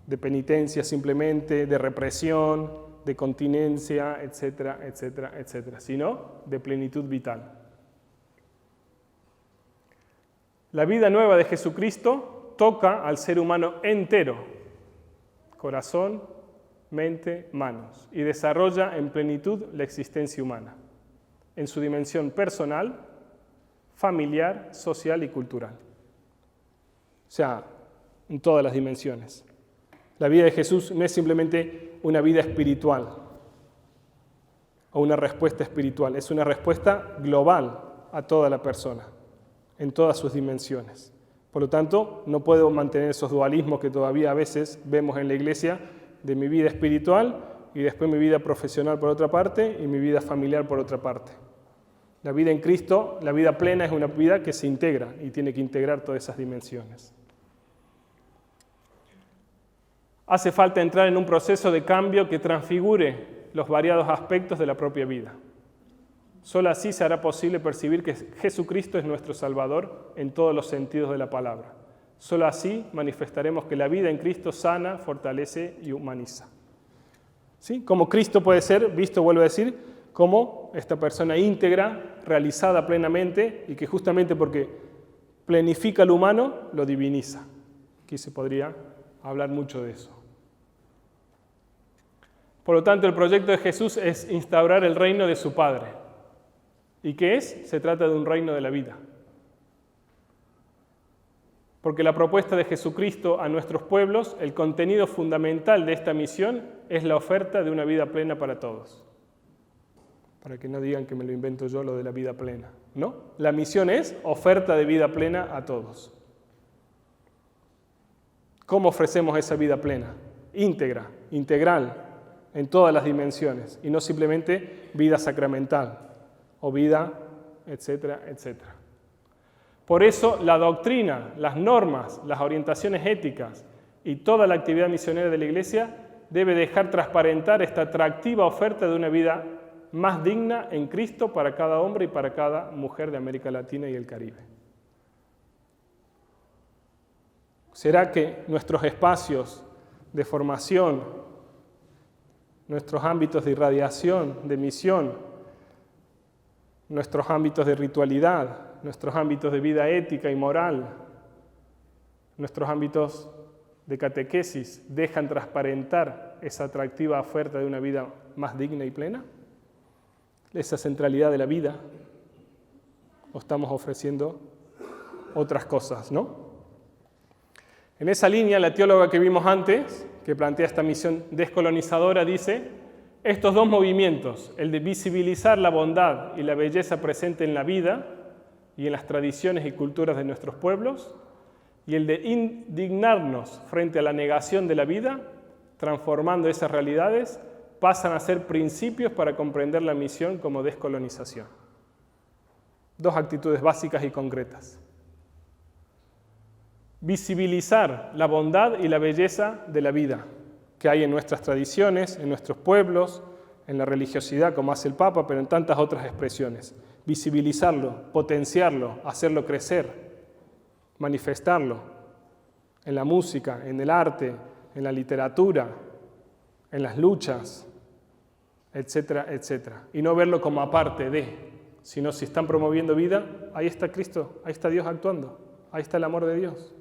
S1: de penitencia simplemente, de represión, de continencia, etcétera, etcétera, etcétera, sino de plenitud vital. La vida nueva de Jesucristo toca al ser humano entero, corazón, mente, manos, y desarrolla en plenitud la existencia humana, en su dimensión personal, familiar, social y cultural. O sea, en todas las dimensiones. La vida de Jesús no es simplemente una vida espiritual o una respuesta espiritual, es una respuesta global a toda la persona, en todas sus dimensiones. Por lo tanto, no puedo mantener esos dualismos que todavía a veces vemos en la iglesia de mi vida espiritual y después mi vida profesional por otra parte y mi vida familiar por otra parte. La vida en Cristo, la vida plena, es una vida que se integra y tiene que integrar todas esas dimensiones. Hace falta entrar en un proceso de cambio que transfigure los variados aspectos de la propia vida. Solo así se hará posible percibir que Jesucristo es nuestro Salvador en todos los sentidos de la palabra. Solo así manifestaremos que la vida en Cristo sana, fortalece y humaniza. ¿Sí? Como Cristo puede ser visto, vuelvo a decir, como esta persona íntegra, realizada plenamente y que justamente porque plenifica lo humano, lo diviniza. Aquí se podría hablar mucho de eso. Por lo tanto, el proyecto de Jesús es instaurar el reino de su Padre. ¿Y qué es? Se trata de un reino de la vida. Porque la propuesta de Jesucristo a nuestros pueblos, el contenido fundamental de esta misión es la oferta de una vida plena para todos. Para que no digan que me lo invento yo lo de la vida plena. No, la misión es oferta de vida plena a todos. ¿Cómo ofrecemos esa vida plena? Íntegra, integral, en todas las dimensiones, y no simplemente vida sacramental o vida, etcétera, etcétera. Por eso la doctrina, las normas, las orientaciones éticas y toda la actividad misionera de la Iglesia debe dejar transparentar esta atractiva oferta de una vida más digna en Cristo para cada hombre y para cada mujer de América Latina y el Caribe. ¿Será que nuestros espacios de formación, nuestros ámbitos de irradiación, de misión, nuestros ámbitos de ritualidad, nuestros ámbitos de vida ética y moral, nuestros ámbitos de catequesis dejan transparentar esa atractiva oferta de una vida más digna y plena? ¿Esa centralidad de la vida? ¿O estamos ofreciendo otras cosas, no? En esa línea, la teóloga que vimos antes, que plantea esta misión descolonizadora, dice: estos dos movimientos, el de visibilizar la bondad y la belleza presente en la vida y en las tradiciones y culturas de nuestros pueblos, y el de indignarnos frente a la negación de la vida, transformando esas realidades, pasan a ser principios para comprender la misión como descolonización. Dos actitudes básicas y concretas. Visibilizar la bondad y la belleza de la vida que hay en nuestras tradiciones, en nuestros pueblos, en la religiosidad, como hace el Papa, pero en tantas otras expresiones. Visibilizarlo, potenciarlo, hacerlo crecer, manifestarlo en la música, en el arte, en la literatura, en las luchas, etcétera, etcétera. Y no verlo como aparte de, sino si están promoviendo vida, ahí está Cristo, ahí está Dios actuando. Ahí está el amor de Dios.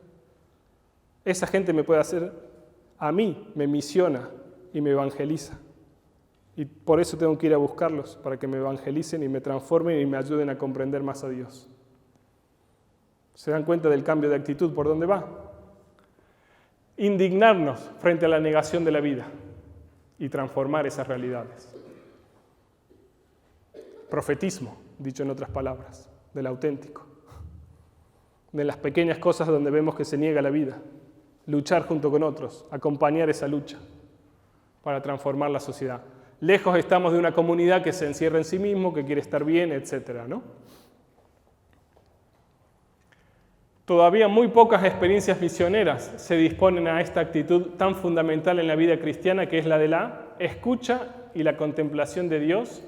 S1: Esa gente me puede hacer, a mí, me misiona y me evangeliza. Y por eso tengo que ir a buscarlos, para que me evangelicen y me transformen y me ayuden a comprender más a Dios. ¿Se dan cuenta del cambio de actitud por dónde va? Indignarnos frente a la negación de la vida y transformar esas realidades. Profetismo, dicho en otras palabras, del auténtico. De las pequeñas cosas donde vemos que se niega la vida. Luchar junto con otros, acompañar esa lucha para transformar la sociedad. Lejos estamos de una comunidad que se encierra en sí mismo, que quiere estar bien, etc., ¿no? Todavía muy pocas experiencias misioneras se disponen a esta actitud tan fundamental en la vida cristiana, que es la de la escucha y la contemplación de Dios,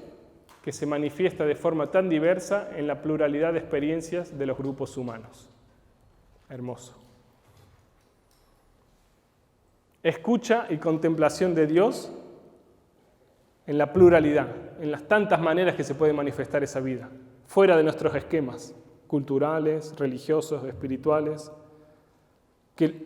S1: que se manifiesta de forma tan diversa en la pluralidad de experiencias de los grupos humanos. Hermoso. Escucha y contemplación de Dios en la pluralidad, en las tantas maneras que se puede manifestar esa vida, fuera de nuestros esquemas culturales, religiosos, espirituales, que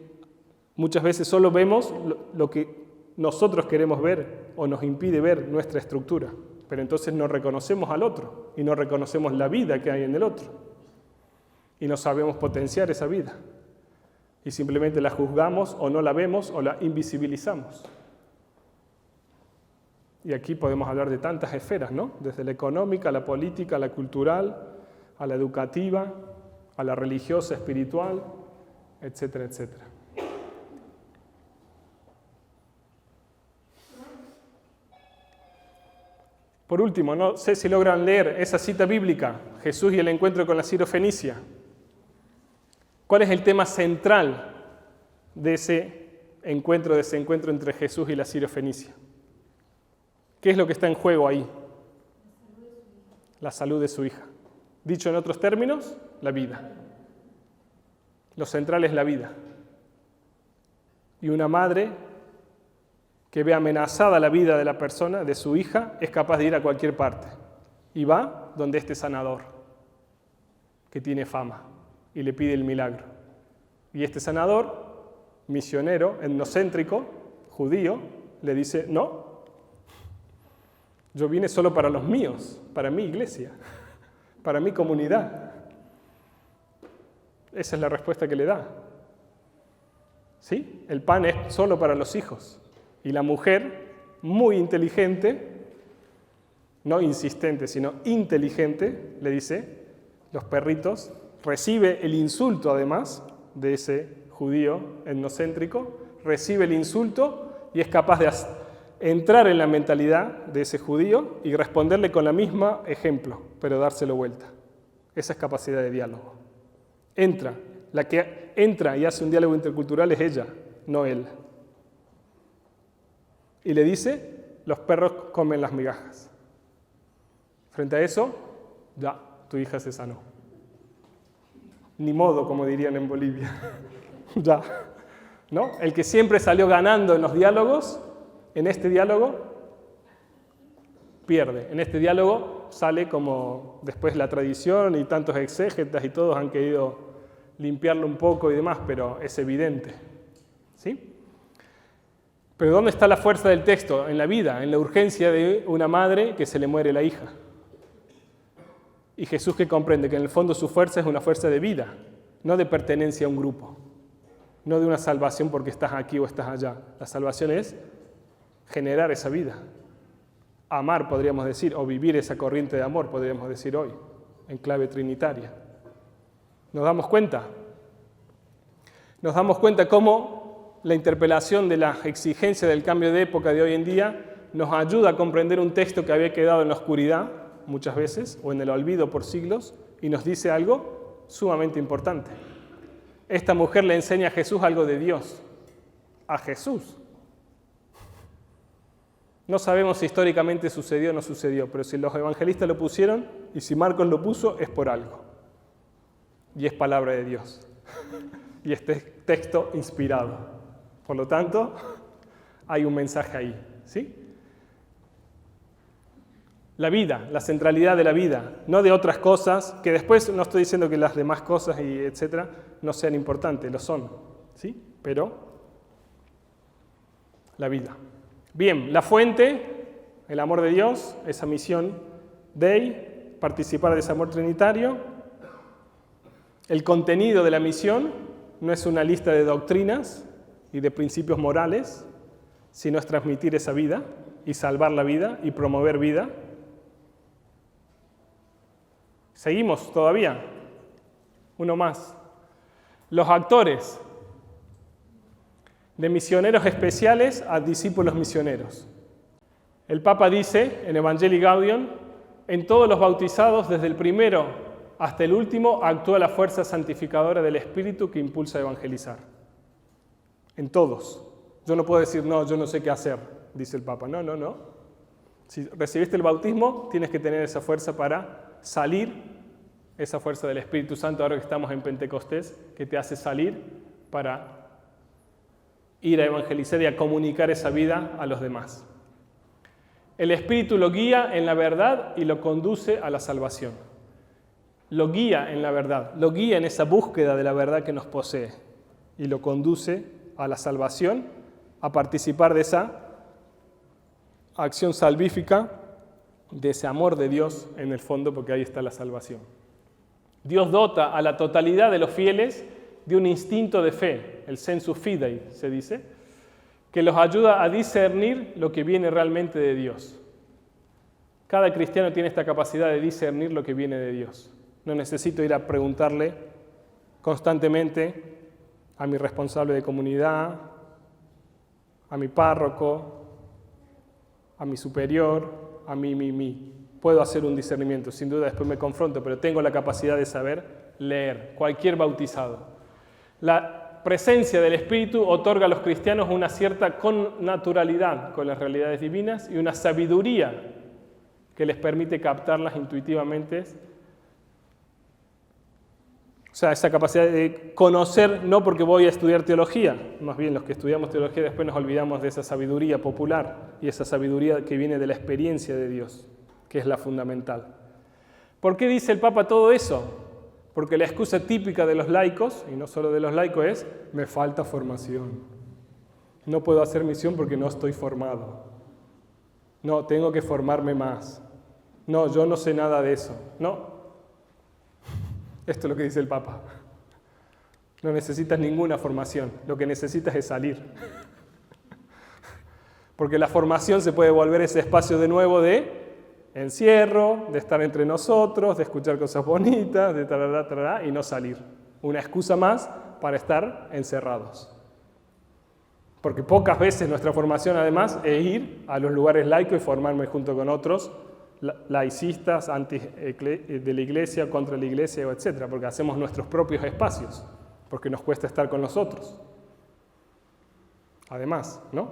S1: muchas veces solo vemos lo que nosotros queremos ver o nos impide ver nuestra estructura, pero entonces no reconocemos al otro y no reconocemos la vida que hay en el otro y no sabemos potenciar esa vida y simplemente la juzgamos o no la vemos o la invisibilizamos. Y aquí podemos hablar de tantas esferas, ¿no? Desde la económica, a la política, a la cultural, a la educativa, a la religiosa, espiritual, etcétera, etcétera. Por último, no sé si logran leer esa cita bíblica, Jesús y el encuentro con la sirofenicia. ¿Cuál es el tema central de ese encuentro entre Jesús y la sirofenicia? ¿Qué es lo que está en juego ahí? La salud de su hija. Dicho en otros términos, la vida. Lo central es la vida. Y una madre que ve amenazada la vida de la persona, de su hija, es capaz de ir a cualquier parte. Y va donde este sanador, que tiene fama, y le pide el milagro. Y este sanador, misionero, etnocéntrico, judío, le dice, no, yo vine solo para los míos, para mi iglesia, para mi comunidad. Esa es la respuesta que le da. ¿Sí? El pan es solo para los hijos. Y la mujer, muy inteligente, no insistente, sino inteligente, le dice, los perritos, recibe el insulto además de ese judío etnocéntrico, recibe el insulto y es capaz de entrar en la mentalidad de ese judío y responderle con la misma ejemplo, pero dárselo vuelta. Esa es capacidad de diálogo. La que entra y hace un diálogo intercultural es ella, no él. Y le dice, los perros comen las migajas. Frente a eso, ya, tu hija se sanó. Ni modo, como dirían en Bolivia. Ya, ¿no? El que siempre salió ganando en los diálogos, en este diálogo, pierde. En este diálogo sale como después la tradición y tantos exégetas y todos han querido limpiarlo un poco y demás, pero es evidente. ¿Sí? Pero ¿dónde está la fuerza del texto? En la vida, en la urgencia de una madre que se le muere la hija. Y Jesús que comprende que en el fondo su fuerza es una fuerza de vida, no de pertenencia a un grupo, no de una salvación porque estás aquí o estás allá. La salvación es generar esa vida, amar podríamos decir, o vivir esa corriente de amor podríamos decir hoy, en clave trinitaria. ¿Nos damos cuenta? Nos damos cuenta cómo la interpelación de la exigencia del cambio de época de hoy en día nos ayuda a comprender un texto que había quedado en la oscuridad muchas veces, o en el olvido por siglos, y nos dice algo sumamente importante. Esta mujer le enseña a Jesús algo de Dios, a Jesús. No sabemos si históricamente sucedió o no sucedió, pero si los evangelistas lo pusieron y si Marcos lo puso, es por algo. Y es palabra de Dios. Y este texto inspirado. Por lo tanto, hay un mensaje ahí, ¿sí? La vida, la centralidad de la vida, no de otras cosas, que después no estoy diciendo que las demás cosas y etcétera no sean importantes, lo son, ¿sí? Pero la vida. Bien, la fuente, el amor de Dios, esa misión Dei, participar de ese amor trinitario. El contenido de la misión no es una lista de doctrinas y de principios morales, sino es transmitir esa vida y salvar la vida y promover vida. Seguimos todavía. Uno más. Los actores. De misioneros especiales a discípulos misioneros. El Papa dice en Evangelii Gaudium, en todos los bautizados, desde el primero hasta el último, actúa la fuerza santificadora del Espíritu que impulsa a evangelizar. En todos. Yo no puedo decir, no, yo no sé qué hacer, dice el Papa. No. Si recibiste el bautismo, tienes que tener esa fuerza para salir, esa fuerza del Espíritu Santo, ahora que estamos en Pentecostés, que te hace salir para ir a evangelizar y a comunicar esa vida a los demás. El Espíritu lo guía en la verdad y lo conduce a la salvación. Lo guía en la verdad, lo guía en esa búsqueda de la verdad que nos posee y lo conduce a la salvación, a participar de esa acción salvífica, de ese amor de Dios en el fondo, porque ahí está la salvación. Dios dota a la totalidad de los fieles de un instinto de fe, el sensus fidei se dice, que los ayuda a discernir lo que viene realmente de Dios. Cada cristiano tiene esta capacidad de discernir lo que viene de Dios. No necesito ir a preguntarle constantemente a mi responsable de comunidad, a mi párroco, a mi superior, a mí. Puedo hacer un discernimiento, sin duda después me confronto, pero tengo la capacidad de saber leer, cualquier bautizado. La presencia del Espíritu otorga a los cristianos una cierta connaturalidad con las realidades divinas y una sabiduría que les permite captarlas intuitivamente. O sea, esa capacidad de conocer, no porque voy a estudiar teología, más bien los que estudiamos teología después nos olvidamos de esa sabiduría popular y esa sabiduría que viene de la experiencia de Dios, que es la fundamental. ¿Por qué dice el Papa todo eso? Porque la excusa típica de los laicos, y no solo de los laicos, es me falta formación. No puedo hacer misión porque no estoy formado. No, tengo que formarme más. No, yo no sé nada de eso. No. Esto es lo que dice el Papa. No necesitas ninguna formación. Lo que necesitas es salir. Porque la formación se puede volver ese espacio de nuevo de encierro, de estar entre nosotros, de escuchar cosas bonitas, de tarará, y no salir. Una excusa más para estar encerrados. Porque pocas veces nuestra formación, además, es ir a los lugares laicos y formarme junto con otros laicistas, anti de la iglesia, contra la iglesia, etc. Porque hacemos nuestros propios espacios, porque nos cuesta estar con los otros. Además, ¿no?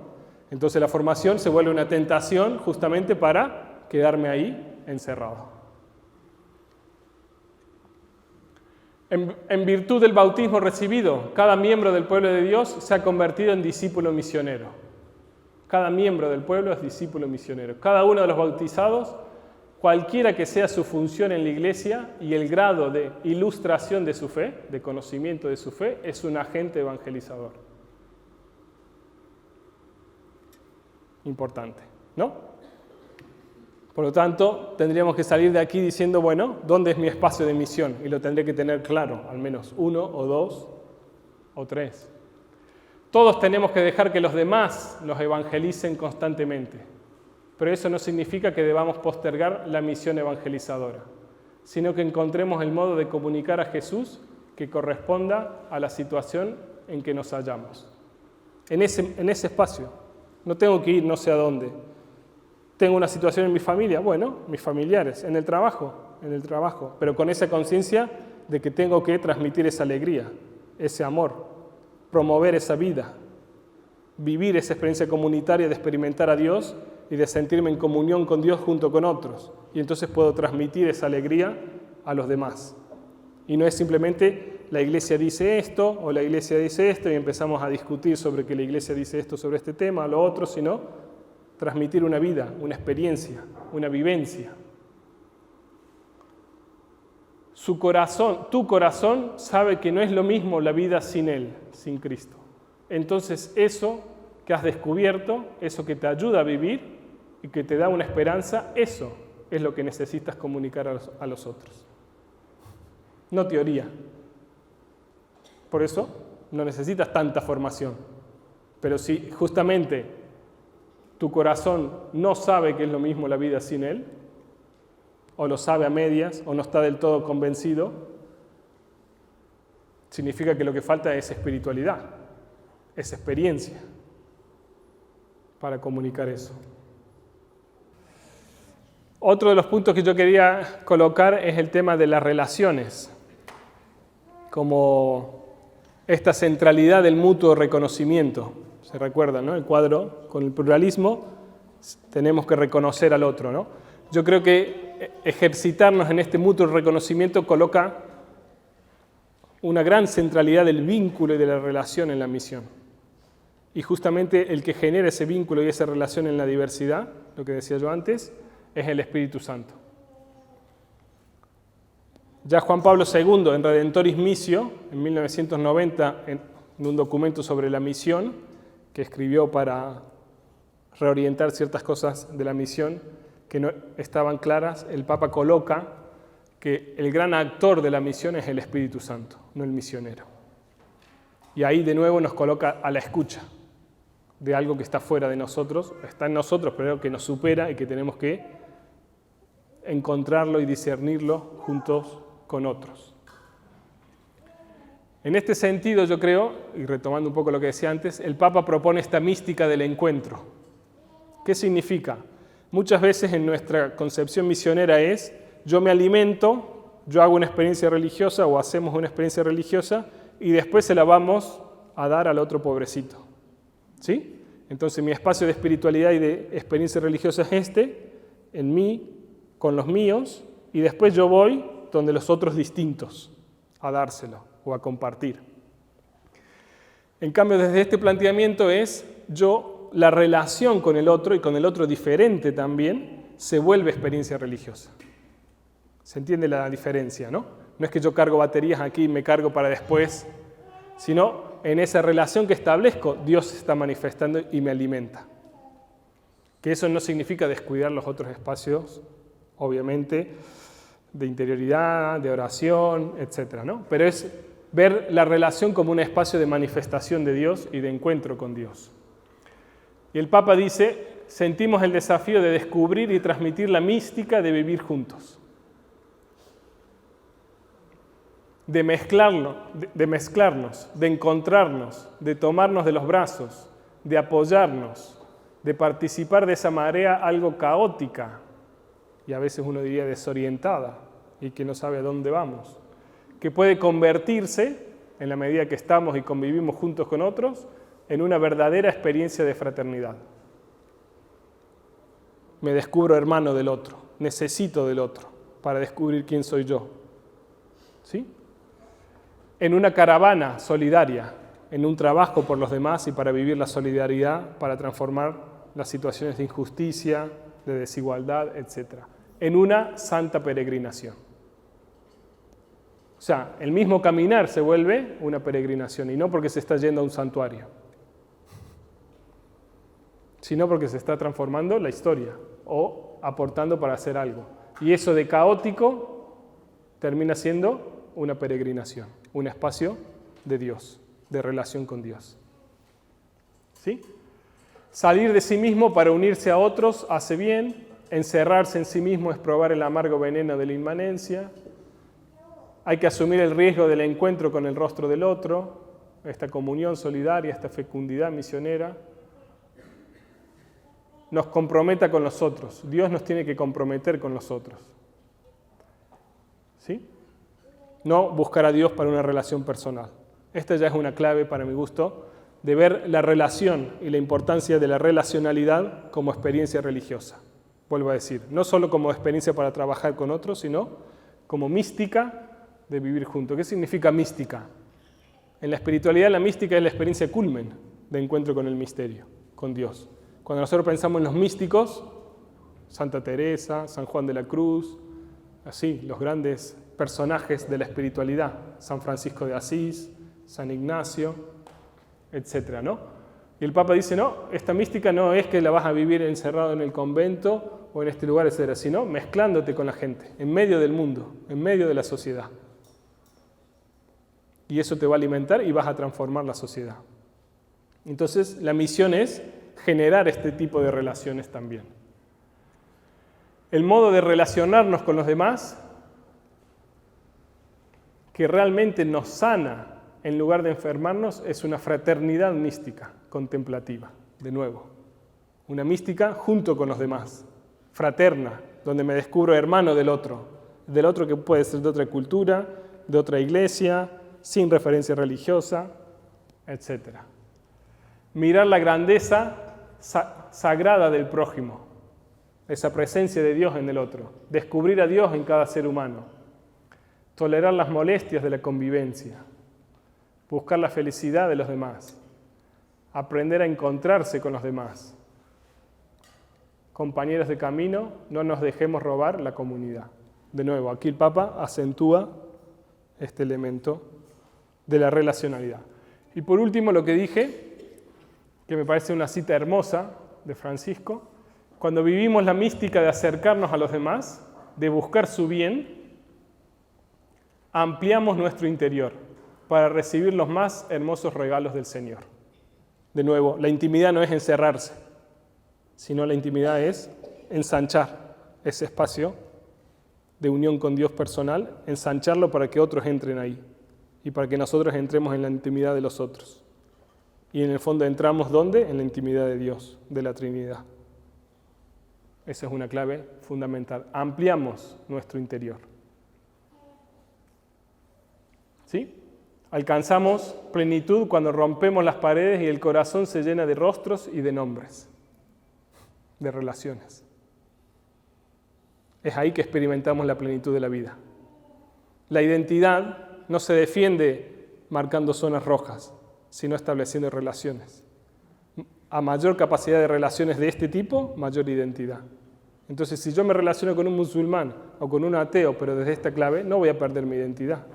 S1: Entonces la formación se vuelve una tentación justamente para quedarme ahí encerrado. En virtud del bautismo recibido, cada miembro del pueblo de Dios se ha convertido en discípulo misionero. Cada miembro del pueblo es discípulo misionero. Cada uno de los bautizados, cualquiera que sea su función en la iglesia y el grado de ilustración de su fe, de conocimiento de su fe, es un agente evangelizador. Importante, ¿no? Por lo tanto, tendríamos que salir de aquí diciendo, bueno, ¿dónde es mi espacio de misión? Y lo tendré que tener claro, al menos 1 o 2 o 3. Todos tenemos que dejar que los demás nos evangelicen constantemente, pero eso no significa que debamos postergar la misión evangelizadora, sino que encontremos el modo de comunicar a Jesús que corresponda a la situación en que nos hallamos. En ese espacio. No tengo que ir no sé a dónde. Tengo una situación en mi familia, bueno, mis familiares, en el trabajo, pero con esa conciencia de que tengo que transmitir esa alegría, ese amor, promover esa vida, vivir esa experiencia comunitaria de experimentar a Dios y de sentirme en comunión con Dios junto con otros. Y entonces puedo transmitir esa alegría a los demás. Y no es simplemente la iglesia dice esto o la iglesia dice esto y empezamos a discutir sobre que la iglesia dice esto sobre este tema o lo otro, sino transmitir una vida, una experiencia, una vivencia. Tu corazón sabe que no es lo mismo la vida sin Él, sin Cristo. Entonces eso que has descubierto, eso que te ayuda a vivir y que te da una esperanza, eso es lo que necesitas comunicar a los otros. No teoría. Por eso no necesitas tanta formación. Pero si justamente tu corazón no sabe que es lo mismo la vida sin Él, o lo sabe a medias, o no está del todo convencido, significa que lo que falta es espiritualidad, es experiencia para comunicar eso. Otro de los puntos que yo quería colocar es el tema de las relaciones, como esta centralidad del mutuo reconocimiento. ¿Se recuerdan, no? El cuadro con el pluralismo, tenemos que reconocer al otro, ¿no? Yo creo que ejercitarnos en este mutuo reconocimiento coloca una gran centralidad del vínculo y de la relación en la misión. Y justamente el que genera ese vínculo y esa relación en la diversidad, lo que decía yo antes, es el Espíritu Santo. Ya Juan Pablo II, en Redentoris Missio, en 1990, en un documento sobre la misión, que escribió para reorientar ciertas cosas de la misión que no estaban claras, el Papa coloca que el gran actor de la misión es el Espíritu Santo, no el misionero. Y ahí de nuevo nos coloca a la escucha de algo que está fuera de nosotros, está en nosotros, pero que nos supera y que tenemos que encontrarlo y discernirlo juntos con otros. En este sentido, yo creo, y retomando un poco lo que decía antes, el Papa propone esta mística del encuentro. ¿Qué significa? Muchas veces en nuestra concepción misionera es, yo me alimento, yo hago una experiencia religiosa o hacemos una experiencia religiosa y después se la vamos a dar al otro pobrecito. ¿Sí? Entonces mi espacio de espiritualidad y de experiencia religiosa es en mí, con los míos, y después yo voy donde los otros distintos a dárselo o a compartir. En cambio, desde este planteamiento la relación con el otro, y con el otro diferente también, se vuelve experiencia religiosa. ¿Se entiende la diferencia, no? No es que yo cargo baterías aquí y me cargo para después, sino en esa relación que establezco, Dios se está manifestando y me alimenta. Que eso no significa descuidar los otros espacios, obviamente, de interioridad, de oración, etc., ¿no? Pero es ver la relación como un espacio de manifestación de Dios y de encuentro con Dios. Y el Papa dice, sentimos el desafío de descubrir y transmitir la mística de vivir juntos. De mezclarnos, de encontrarnos, de tomarnos de los brazos, de apoyarnos, de participar de esa marea algo caótica, y a veces uno diría desorientada, y que no sabe a dónde vamos, que puede convertirse, en la medida que estamos y convivimos juntos con otros, en una verdadera experiencia de fraternidad. Me descubro hermano del otro, necesito del otro para descubrir quién soy yo. ¿Sí? En una caravana solidaria, en un trabajo por los demás y para vivir la solidaridad, para transformar las situaciones de injusticia, de desigualdad, etc. En una santa peregrinación. O sea, el mismo caminar se vuelve una peregrinación, y no porque se está yendo a un santuario, sino porque se está transformando la historia o aportando para hacer algo. Y eso de caótico termina siendo una peregrinación, un espacio de Dios, de relación con Dios. ¿Sí? Salir de sí mismo para unirse a otros hace bien, encerrarse en sí mismo es probar el amargo veneno de la inmanencia. Hay que asumir el riesgo del encuentro con el rostro del otro, esta comunión solidaria, esta fecundidad misionera. Nos comprometa con los otros. Dios nos tiene que comprometer con los otros. ¿Sí? No buscar a Dios para una relación personal. Esta ya es una clave, para mi gusto, de ver la relación y la importancia de la relacionalidad como experiencia religiosa. Vuelvo a decir, no solo como experiencia para trabajar con otros, sino como mística de vivir juntos. ¿Qué significa mística? En la espiritualidad, la mística es la experiencia culmen de encuentro con el misterio, con Dios. Cuando nosotros pensamos en los místicos, Santa Teresa, San Juan de la Cruz, así, los grandes personajes de la espiritualidad, San Francisco de Asís, San Ignacio, etcétera, ¿no? Y el Papa dice, no, esta mística no es que la vas a vivir encerrado en el convento o en este lugar, etcétera, sino mezclándote con la gente, en medio del mundo, en medio de la sociedad. Y eso te va a alimentar y vas a transformar la sociedad. Entonces, la misión es generar este tipo de relaciones también. El modo de relacionarnos con los demás que realmente nos sana en lugar de enfermarnos es una fraternidad mística, contemplativa, de nuevo. Una mística junto con los demás, fraterna, donde me descubro hermano del otro que puede ser de otra cultura, de otra iglesia, sin referencia religiosa, etc. Mirar la grandeza sagrada del prójimo, esa presencia de Dios en el otro, descubrir a Dios en cada ser humano, tolerar las molestias de la convivencia, buscar la felicidad de los demás, aprender a encontrarse con los demás. Compañeros de camino, no nos dejemos robar la comunidad. De nuevo, aquí el Papa acentúa este elemento de la relacionalidad. Y por último, lo que dije, que me parece una cita hermosa de Francisco, cuando vivimos la mística de acercarnos a los demás, de buscar su bien, ampliamos nuestro interior para recibir los más hermosos regalos del Señor. De nuevo, la intimidad no es encerrarse, sino la intimidad es ensanchar ese espacio de unión con Dios personal, ensancharlo para que otros entren ahí y para que nosotros entremos en la intimidad de los otros. Y en el fondo entramos ¿dónde? En la intimidad de Dios, de la Trinidad. Esa es una clave fundamental. Ampliamos nuestro interior. ¿Sí? Alcanzamos plenitud cuando rompemos las paredes y el corazón se llena de rostros y de nombres, de relaciones. Es ahí que experimentamos la plenitud de la vida. La identidad no se defiende marcando zonas rojas, sino estableciendo relaciones. A mayor capacidad de relaciones de este tipo, mayor identidad. Entonces, si yo me relaciono con un musulmán o con un ateo, pero desde esta clave, no voy a perder mi identidad.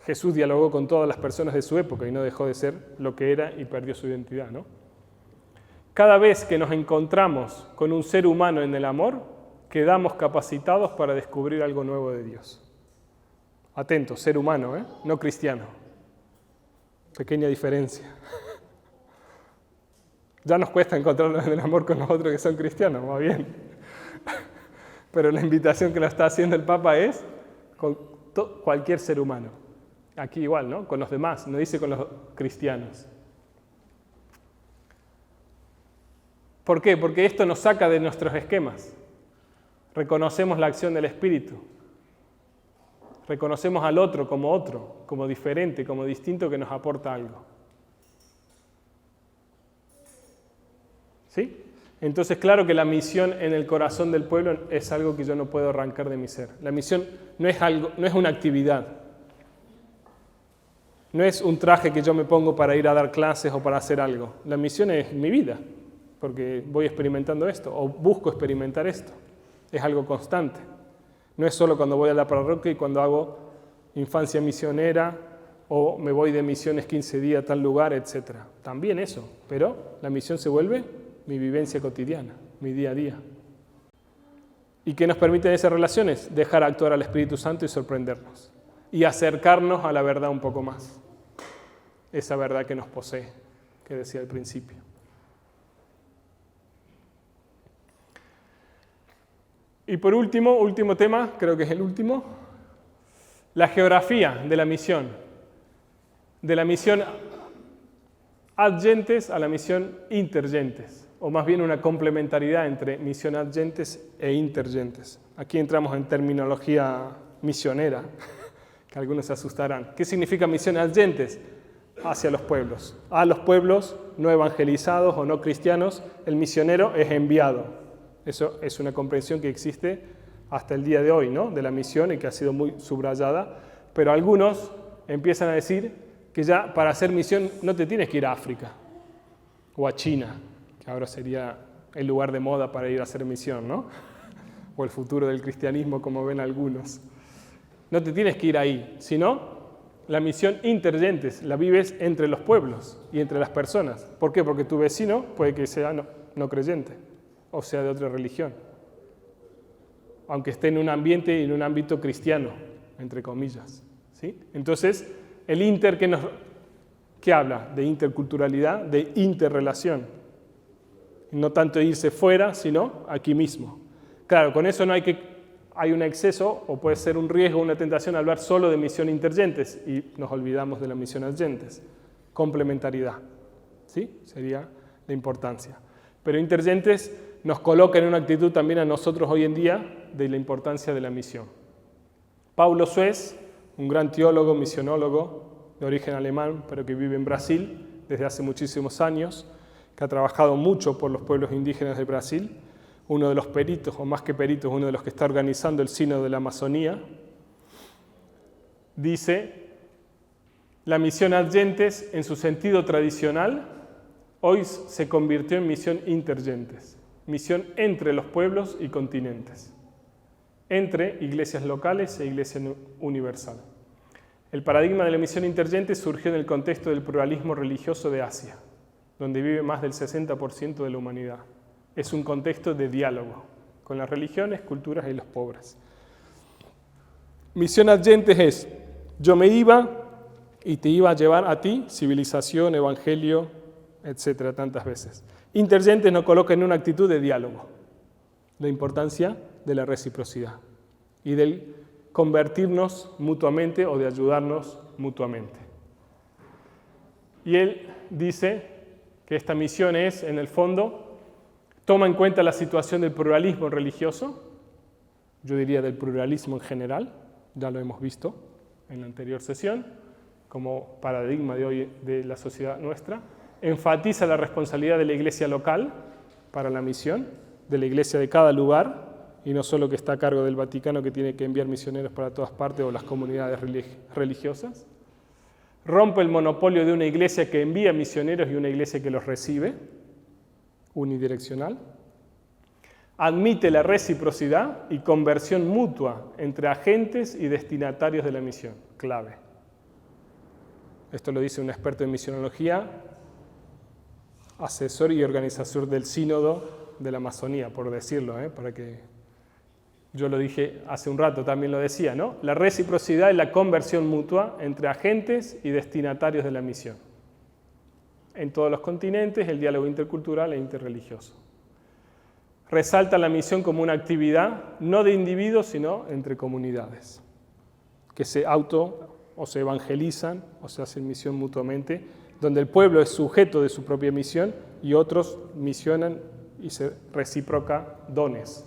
S1: Jesús dialogó con todas las personas de su época y no dejó de ser lo que era y perdió su identidad, ¿no? Cada vez que nos encontramos con un ser humano en el amor, quedamos capacitados para descubrir algo nuevo de Dios. Atento, ser humano, no cristiano. Pequeña diferencia. Ya nos cuesta encontrarnos en el amor con los otros que son cristianos, más bien. Pero la invitación que nos está haciendo el Papa es con cualquier ser humano. Aquí igual, ¿no? Con los demás, no dice con los cristianos. ¿Por qué? Porque esto nos saca de nuestros esquemas. Reconocemos la acción del Espíritu. Reconocemos al otro, como diferente, como distinto, que nos aporta algo. ¿Sí? Entonces, claro que la misión en el corazón del pueblo es algo que yo no puedo arrancar de mi ser. La misión no es una actividad. No es un traje que yo me pongo para ir a dar clases o para hacer algo. La misión es mi vida, porque voy experimentando esto, o busco experimentar esto. Es algo constante. No es solo cuando voy a la parroquia y cuando hago infancia misionera o me voy de misiones 15 días a tal lugar, etc. También eso, pero la misión se vuelve mi vivencia cotidiana, mi día a día. ¿Y qué nos permiten esas relaciones? Dejar actuar al Espíritu Santo y sorprendernos. Y acercarnos a la verdad un poco más. Esa verdad que nos posee, que decía al principio. Y por último tema, creo que es el último, la geografía de la misión. De la misión ad gentes a la misión inter gentes, o más bien una complementariedad entre misión ad gentes e inter gentes. Aquí entramos en terminología misionera, que algunos se asustarán. ¿Qué significa misión ad gentes? Hacia los pueblos. A los pueblos no evangelizados o no cristianos, el misionero es enviado. Eso es una comprensión que existe hasta el día de hoy, ¿no? De la misión y que ha sido muy subrayada. Pero algunos empiezan a decir que ya para hacer misión no te tienes que ir a África o a China, que ahora sería el lugar de moda para ir a hacer misión, ¿no? O el futuro del cristianismo, como ven algunos. No te tienes que ir ahí, sino la misión intergentes la vives entre los pueblos y entre las personas. ¿Por qué? Porque tu vecino puede que sea no creyente o sea de otra religión, aunque esté en un ambiente y en un ámbito cristiano, entre comillas, ¿sí? Entonces, el inter ¿qué habla? De interculturalidad, de interrelación. No tanto irse fuera, sino aquí mismo. Claro, con eso no hay un exceso, o puede ser un riesgo, una tentación, hablar solo de misión intergentes, y nos olvidamos de la misión agentes. Complementariedad, ¿sí? Sería la importancia. Pero intergentes nos coloca en una actitud también a nosotros hoy en día de la importancia de la misión. Paulo Suez, un gran teólogo, misionólogo de origen alemán, pero que vive en Brasil desde hace muchísimos años, que ha trabajado mucho por los pueblos indígenas de Brasil, uno de los peritos, o más que peritos, uno de los que está organizando el Sínodo de la Amazonía, dice: la misión agentes en su sentido tradicional hoy se convirtió en misión intergentes, misión entre los pueblos y continentes, entre iglesias locales e iglesia universal. El paradigma de la misión intergente surgió en el contexto del pluralismo religioso de Asia, donde vive más del 60% de la humanidad. Es un contexto de diálogo con las religiones, culturas y los pobres. Misión agentes es: yo me iba y te iba a llevar a ti civilización, evangelio, etcétera, tantas veces. Intergentes nos coloca en una actitud de diálogo, la importancia de la reciprocidad y del convertirnos mutuamente o de ayudarnos mutuamente. Y él dice que esta misión es, en el fondo, toma en cuenta la situación del pluralismo religioso, yo diría del pluralismo en general, ya lo hemos visto en la anterior sesión, como paradigma de hoy de la sociedad nuestra, enfatiza la responsabilidad de la iglesia local para la misión, de la iglesia de cada lugar, y no solo que está a cargo del Vaticano, que tiene que enviar misioneros para todas partes, o las comunidades religiosas. Rompe el monopolio de una iglesia que envía misioneros y una iglesia que los recibe, unidireccional. Admite la reciprocidad y conversión mutua entre agentes y destinatarios de la misión, clave. Esto lo dice un experto en misionología, asesor y organizador del Sínodo de la Amazonía, por decirlo, para que yo lo dije hace un rato, también lo decía, ¿no? La reciprocidad y la conversión mutua entre agentes y destinatarios de la misión. En todos los continentes, el diálogo intercultural e interreligioso. Resalta la misión como una actividad no de individuos, sino entre comunidades, que se o se evangelizan o se hacen misión mutuamente, donde el pueblo es sujeto de su propia misión y otros misionan y se reciproca dones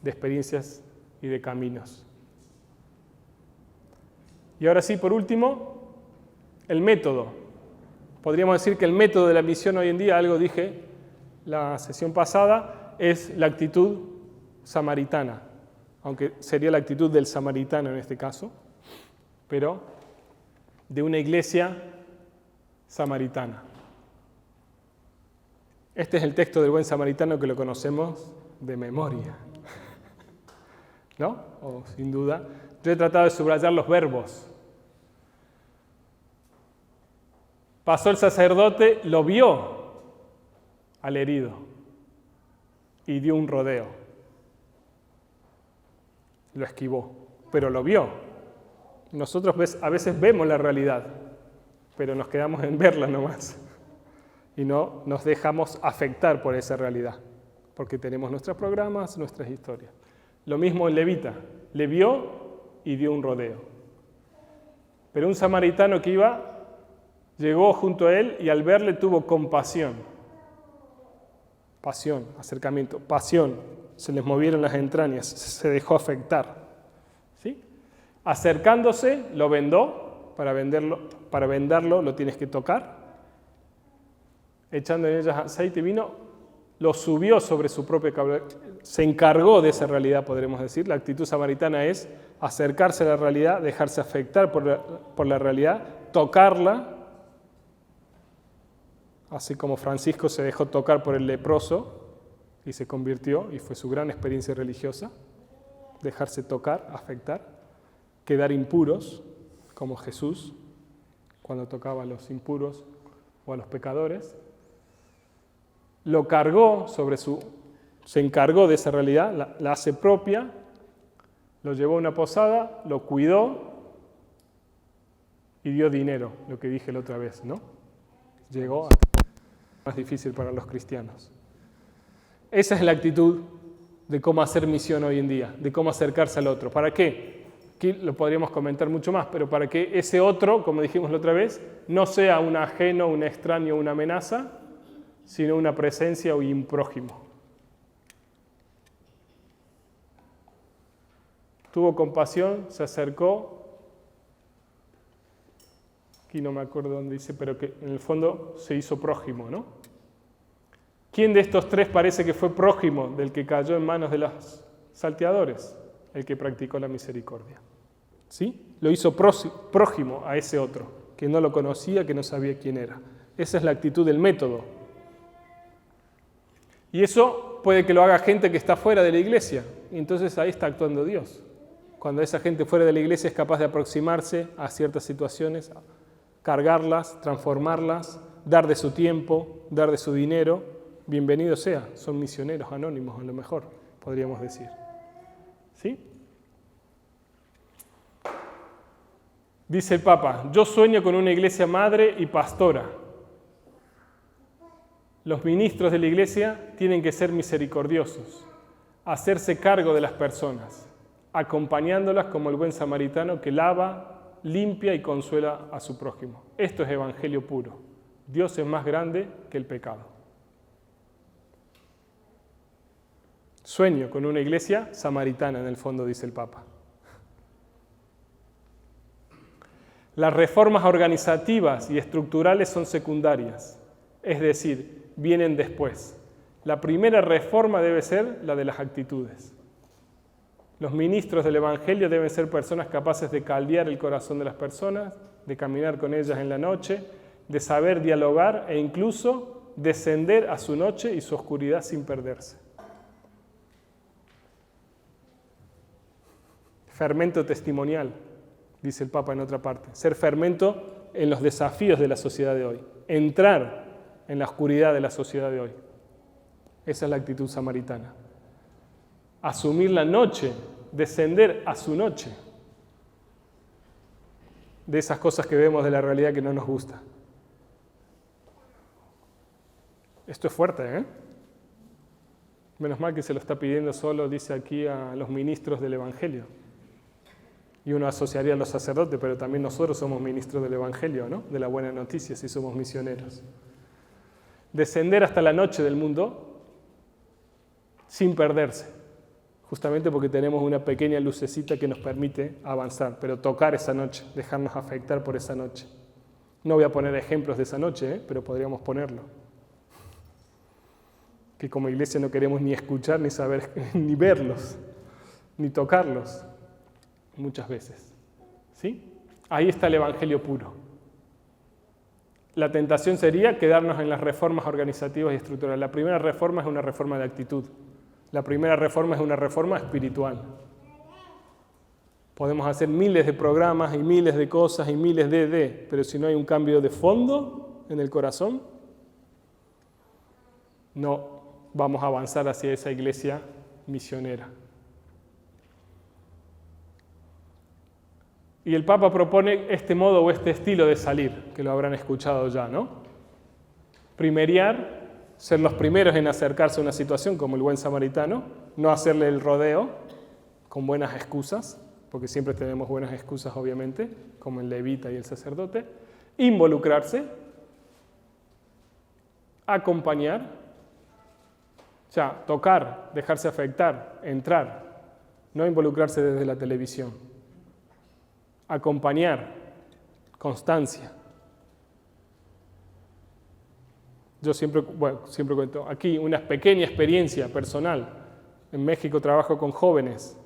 S1: de experiencias y de caminos. Y ahora sí, por último, el método. Podríamos decir que el método de la misión hoy en día, algo dije la sesión pasada, es la actitud samaritana, aunque sería la actitud del samaritano en este caso, pero de una iglesia samaritana. Este es el texto del buen samaritano que lo conocemos de memoria, ¿no? O sin duda. Yo he tratado de subrayar los verbos. Pasó el sacerdote, lo vio al herido y dio un rodeo. Lo esquivó, pero lo vio. Nosotros a veces vemos la realidad, pero nos quedamos en verla nomás y no nos dejamos afectar por esa realidad, porque tenemos nuestros programas, nuestras historias. Lo mismo el levita, le vio y dio un rodeo. Pero un samaritano que llegó junto a él y al verle tuvo compasión. Pasión, acercamiento, pasión. Se les movieron las entrañas, se dejó afectar. ¿Sí? Acercándose, lo vendó. Para vendarlo lo tienes que tocar. Echando en ellas aceite y vino, lo subió sobre su propia cabeza. Se encargó de esa realidad, podremos decir. La actitud samaritana es acercarse a la realidad, dejarse afectar por la realidad tocarla, así como Francisco se dejó tocar por el leproso y se convirtió, y fue su gran experiencia religiosa, dejarse tocar, afectar, quedar impuros, como Jesús, cuando tocaba a los impuros o a los pecadores. Lo cargó se encargó de esa realidad, la hace propia, lo llevó a una posada, lo cuidó y dio dinero, lo que dije la otra vez, ¿no? Llegó a más difícil para los cristianos. Esa es la actitud de cómo hacer misión hoy en día, de cómo acercarse al otro. ¿Para qué? Aquí lo podríamos comentar mucho más, pero para que ese otro, como dijimos la otra vez, no sea un ajeno, un extraño, una amenaza, sino una presencia o un prójimo. Tuvo compasión, se acercó, aquí no me acuerdo dónde dice, pero que en el fondo se hizo prójimo, ¿no? ¿Quién de estos tres parece que fue prójimo del que cayó en manos de los salteadores? El que practicó la misericordia. ¿Sí? Lo hizo prójimo a ese otro, que no lo conocía, que no sabía quién era. Esa es la actitud del método. Y eso puede que lo haga gente que está fuera de la iglesia. Y entonces ahí está actuando Dios. Cuando esa gente fuera de la iglesia es capaz de aproximarse a ciertas situaciones, cargarlas, transformarlas, dar de su tiempo, dar de su dinero, bienvenido sea. Son misioneros anónimos a lo mejor, podríamos decir. ¿Sí? Dice el Papa, yo sueño con una iglesia madre y pastora. Los ministros de la iglesia tienen que ser misericordiosos, hacerse cargo de las personas, acompañándolas como el buen samaritano que lava, limpia y consuela a su prójimo. Esto es evangelio puro. Dios es más grande que el pecado. Sueño con una iglesia samaritana, en el fondo, dice el Papa. Las reformas organizativas y estructurales son secundarias, es decir, vienen después. La primera reforma debe ser la de las actitudes. Los ministros del Evangelio deben ser personas capaces de caldear el corazón de las personas, de caminar con ellas en la noche, de saber dialogar e incluso descender a su noche y su oscuridad sin perderse. Fermento testimonial, dice el Papa en otra parte. Ser fermento en los desafíos de la sociedad de hoy. Entrar en la oscuridad de la sociedad de hoy. Esa es la actitud samaritana. Asumir la noche, descender a su noche. De esas cosas que vemos de la realidad que no nos gusta. Esto es fuerte, ¿eh? Menos mal que se lo está pidiendo solo, dice aquí, a los ministros del Evangelio. Y uno asociaría a los sacerdotes, pero también nosotros somos ministros del Evangelio, ¿no? De la buena noticia, si somos misioneros. Descender hasta la noche del mundo sin perderse, justamente porque tenemos una pequeña lucecita que nos permite avanzar, pero tocar esa noche, dejarnos afectar por esa noche. No voy a poner ejemplos de esa noche, pero podríamos ponerlo. Que como iglesia no queremos ni escuchar, ni saber, ni verlos, ni tocarlos. Muchas veces. ¿Sí? Ahí está el evangelio puro. La tentación sería quedarnos en las reformas organizativas y estructurales. La primera reforma es una reforma de actitud. La primera reforma es una reforma espiritual. Podemos hacer miles de programas y miles de cosas y miles pero si no hay un cambio de fondo en el corazón, no vamos a avanzar hacia esa iglesia misionera. Y el Papa propone este modo o este estilo de salir, que lo habrán escuchado ya, ¿no? Primeriar, ser los primeros en acercarse a una situación, como el buen samaritano, no hacerle el rodeo con buenas excusas, porque siempre tenemos buenas excusas, obviamente, como el levita y el sacerdote. Involucrarse, acompañar, o sea, tocar, dejarse afectar, entrar, no involucrarse desde la televisión. Acompañar, constancia. Yo siempre cuento aquí una pequeña experiencia personal. En México trabajo con jóvenes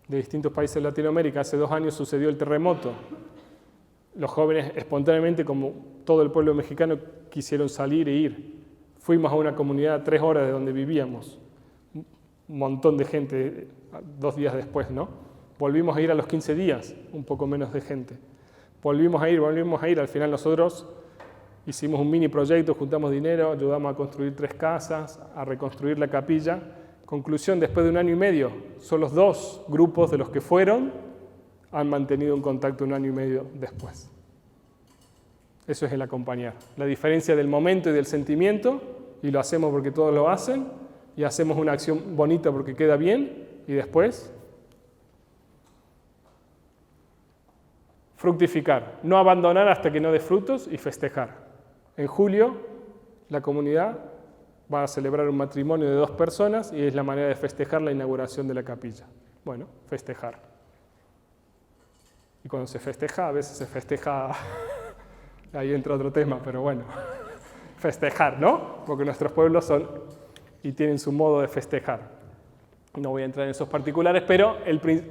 S1: de distintos países de Latinoamérica. Hace 2 años sucedió el terremoto. los jóvenes espontáneamente, como todo el pueblo mexicano, quisieron salir e ir. Fuimos a una comunidad a 3 horas de donde vivíamos. Un montón de gente 2 días después, ¿no? Volvimos a ir a los 15 días, un poco menos de gente. Volvimos a ir. Al final nosotros hicimos un mini proyecto, juntamos dinero, ayudamos a construir 3 casas, a reconstruir la capilla. Conclusión, después de 1 año y medio, solo los 2 grupos de los que fueron han mantenido un contacto 1 año y medio después. Eso es el acompañar. La diferencia del momento y del sentimiento, y lo hacemos porque todos lo hacen, y hacemos una acción bonita porque queda bien, y después fructificar, no abandonar hasta que no dé frutos y festejar. En julio, la comunidad va a celebrar un matrimonio de 2 personas y es la manera de festejar la inauguración de la capilla. Bueno, festejar. Y cuando se festeja, a veces se festeja, ahí entra otro tema, pero bueno, festejar, ¿no? Porque nuestros pueblos son y tienen su modo de festejar. No voy a entrar en esos particulares, pero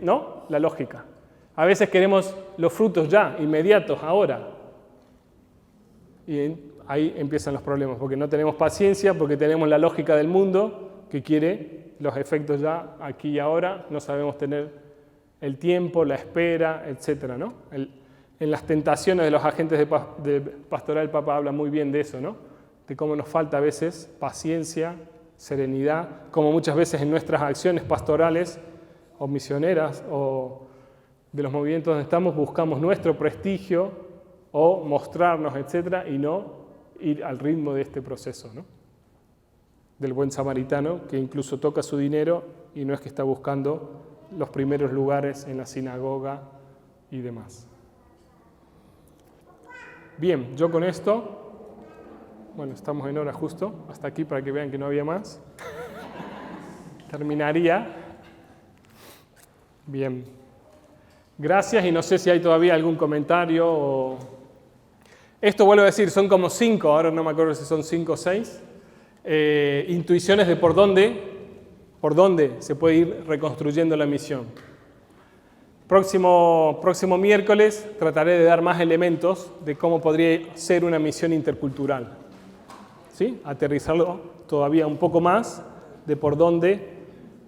S1: ¿no? La lógica. A veces queremos los frutos ya, inmediatos, ahora. Y ahí empiezan los problemas, porque no tenemos paciencia, porque tenemos la lógica del mundo que quiere los efectos ya, aquí y ahora. No sabemos tener el tiempo, la espera, etc., ¿no? En las tentaciones de los agentes de pastoral, el Papa habla muy bien de eso, ¿no? De cómo nos falta a veces paciencia, serenidad, como muchas veces en nuestras acciones pastorales o misioneras o de los movimientos donde estamos buscamos nuestro prestigio o mostrarnos, etcétera, y no ir al ritmo de este proceso, ¿no? Del buen samaritano que incluso toca su dinero y no es que está buscando los primeros lugares en la sinagoga y demás. Bien, yo con esto, bueno, estamos en hora justo, hasta aquí para que vean que no había más. Terminaría. Bien. Gracias y no sé si hay todavía algún comentario o... Esto vuelvo a decir, son como 5, ahora no me acuerdo si son 5 o 6, intuiciones de por dónde se puede ir reconstruyendo la misión. Próximo miércoles trataré de dar más elementos de cómo podría ser una misión intercultural. ¿Sí? Aterrizarlo todavía un poco más de por dónde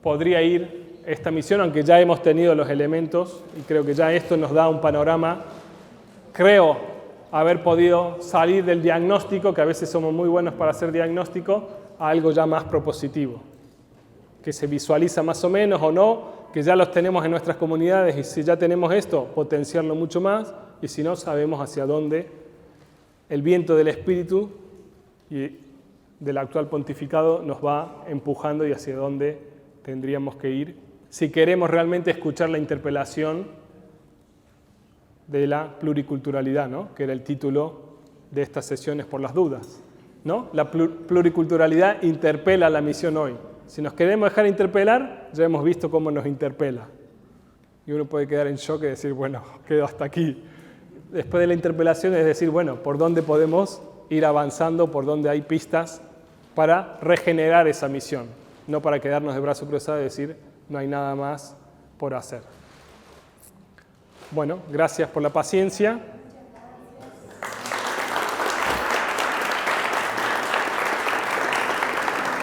S1: podría ir esta misión, aunque ya hemos tenido los elementos y creo que ya esto nos da un panorama. Creo haber podido salir del diagnóstico, que a veces somos muy buenos para hacer diagnóstico, a algo ya más propositivo, que se visualiza más o menos o no, que ya los tenemos en nuestras comunidades y si ya tenemos esto, potenciarlo mucho más y si no, sabemos hacia dónde el viento del Espíritu y del actual pontificado nos va empujando y hacia dónde tendríamos que ir si queremos realmente escuchar la interpelación de la pluriculturalidad, ¿no? Que era el título de estas sesiones por las dudas, ¿no? La pluriculturalidad interpela la misión hoy. Si nos queremos dejar interpelar, ya hemos visto cómo nos interpela. Y uno puede quedar en shock y decir, bueno, quedo hasta aquí. Después de la interpelación es decir, bueno, ¿por dónde podemos ir avanzando? ¿Por dónde hay pistas para regenerar esa misión? No para quedarnos de brazo cruzado y decir, no hay nada más por hacer. Bueno, gracias por la paciencia.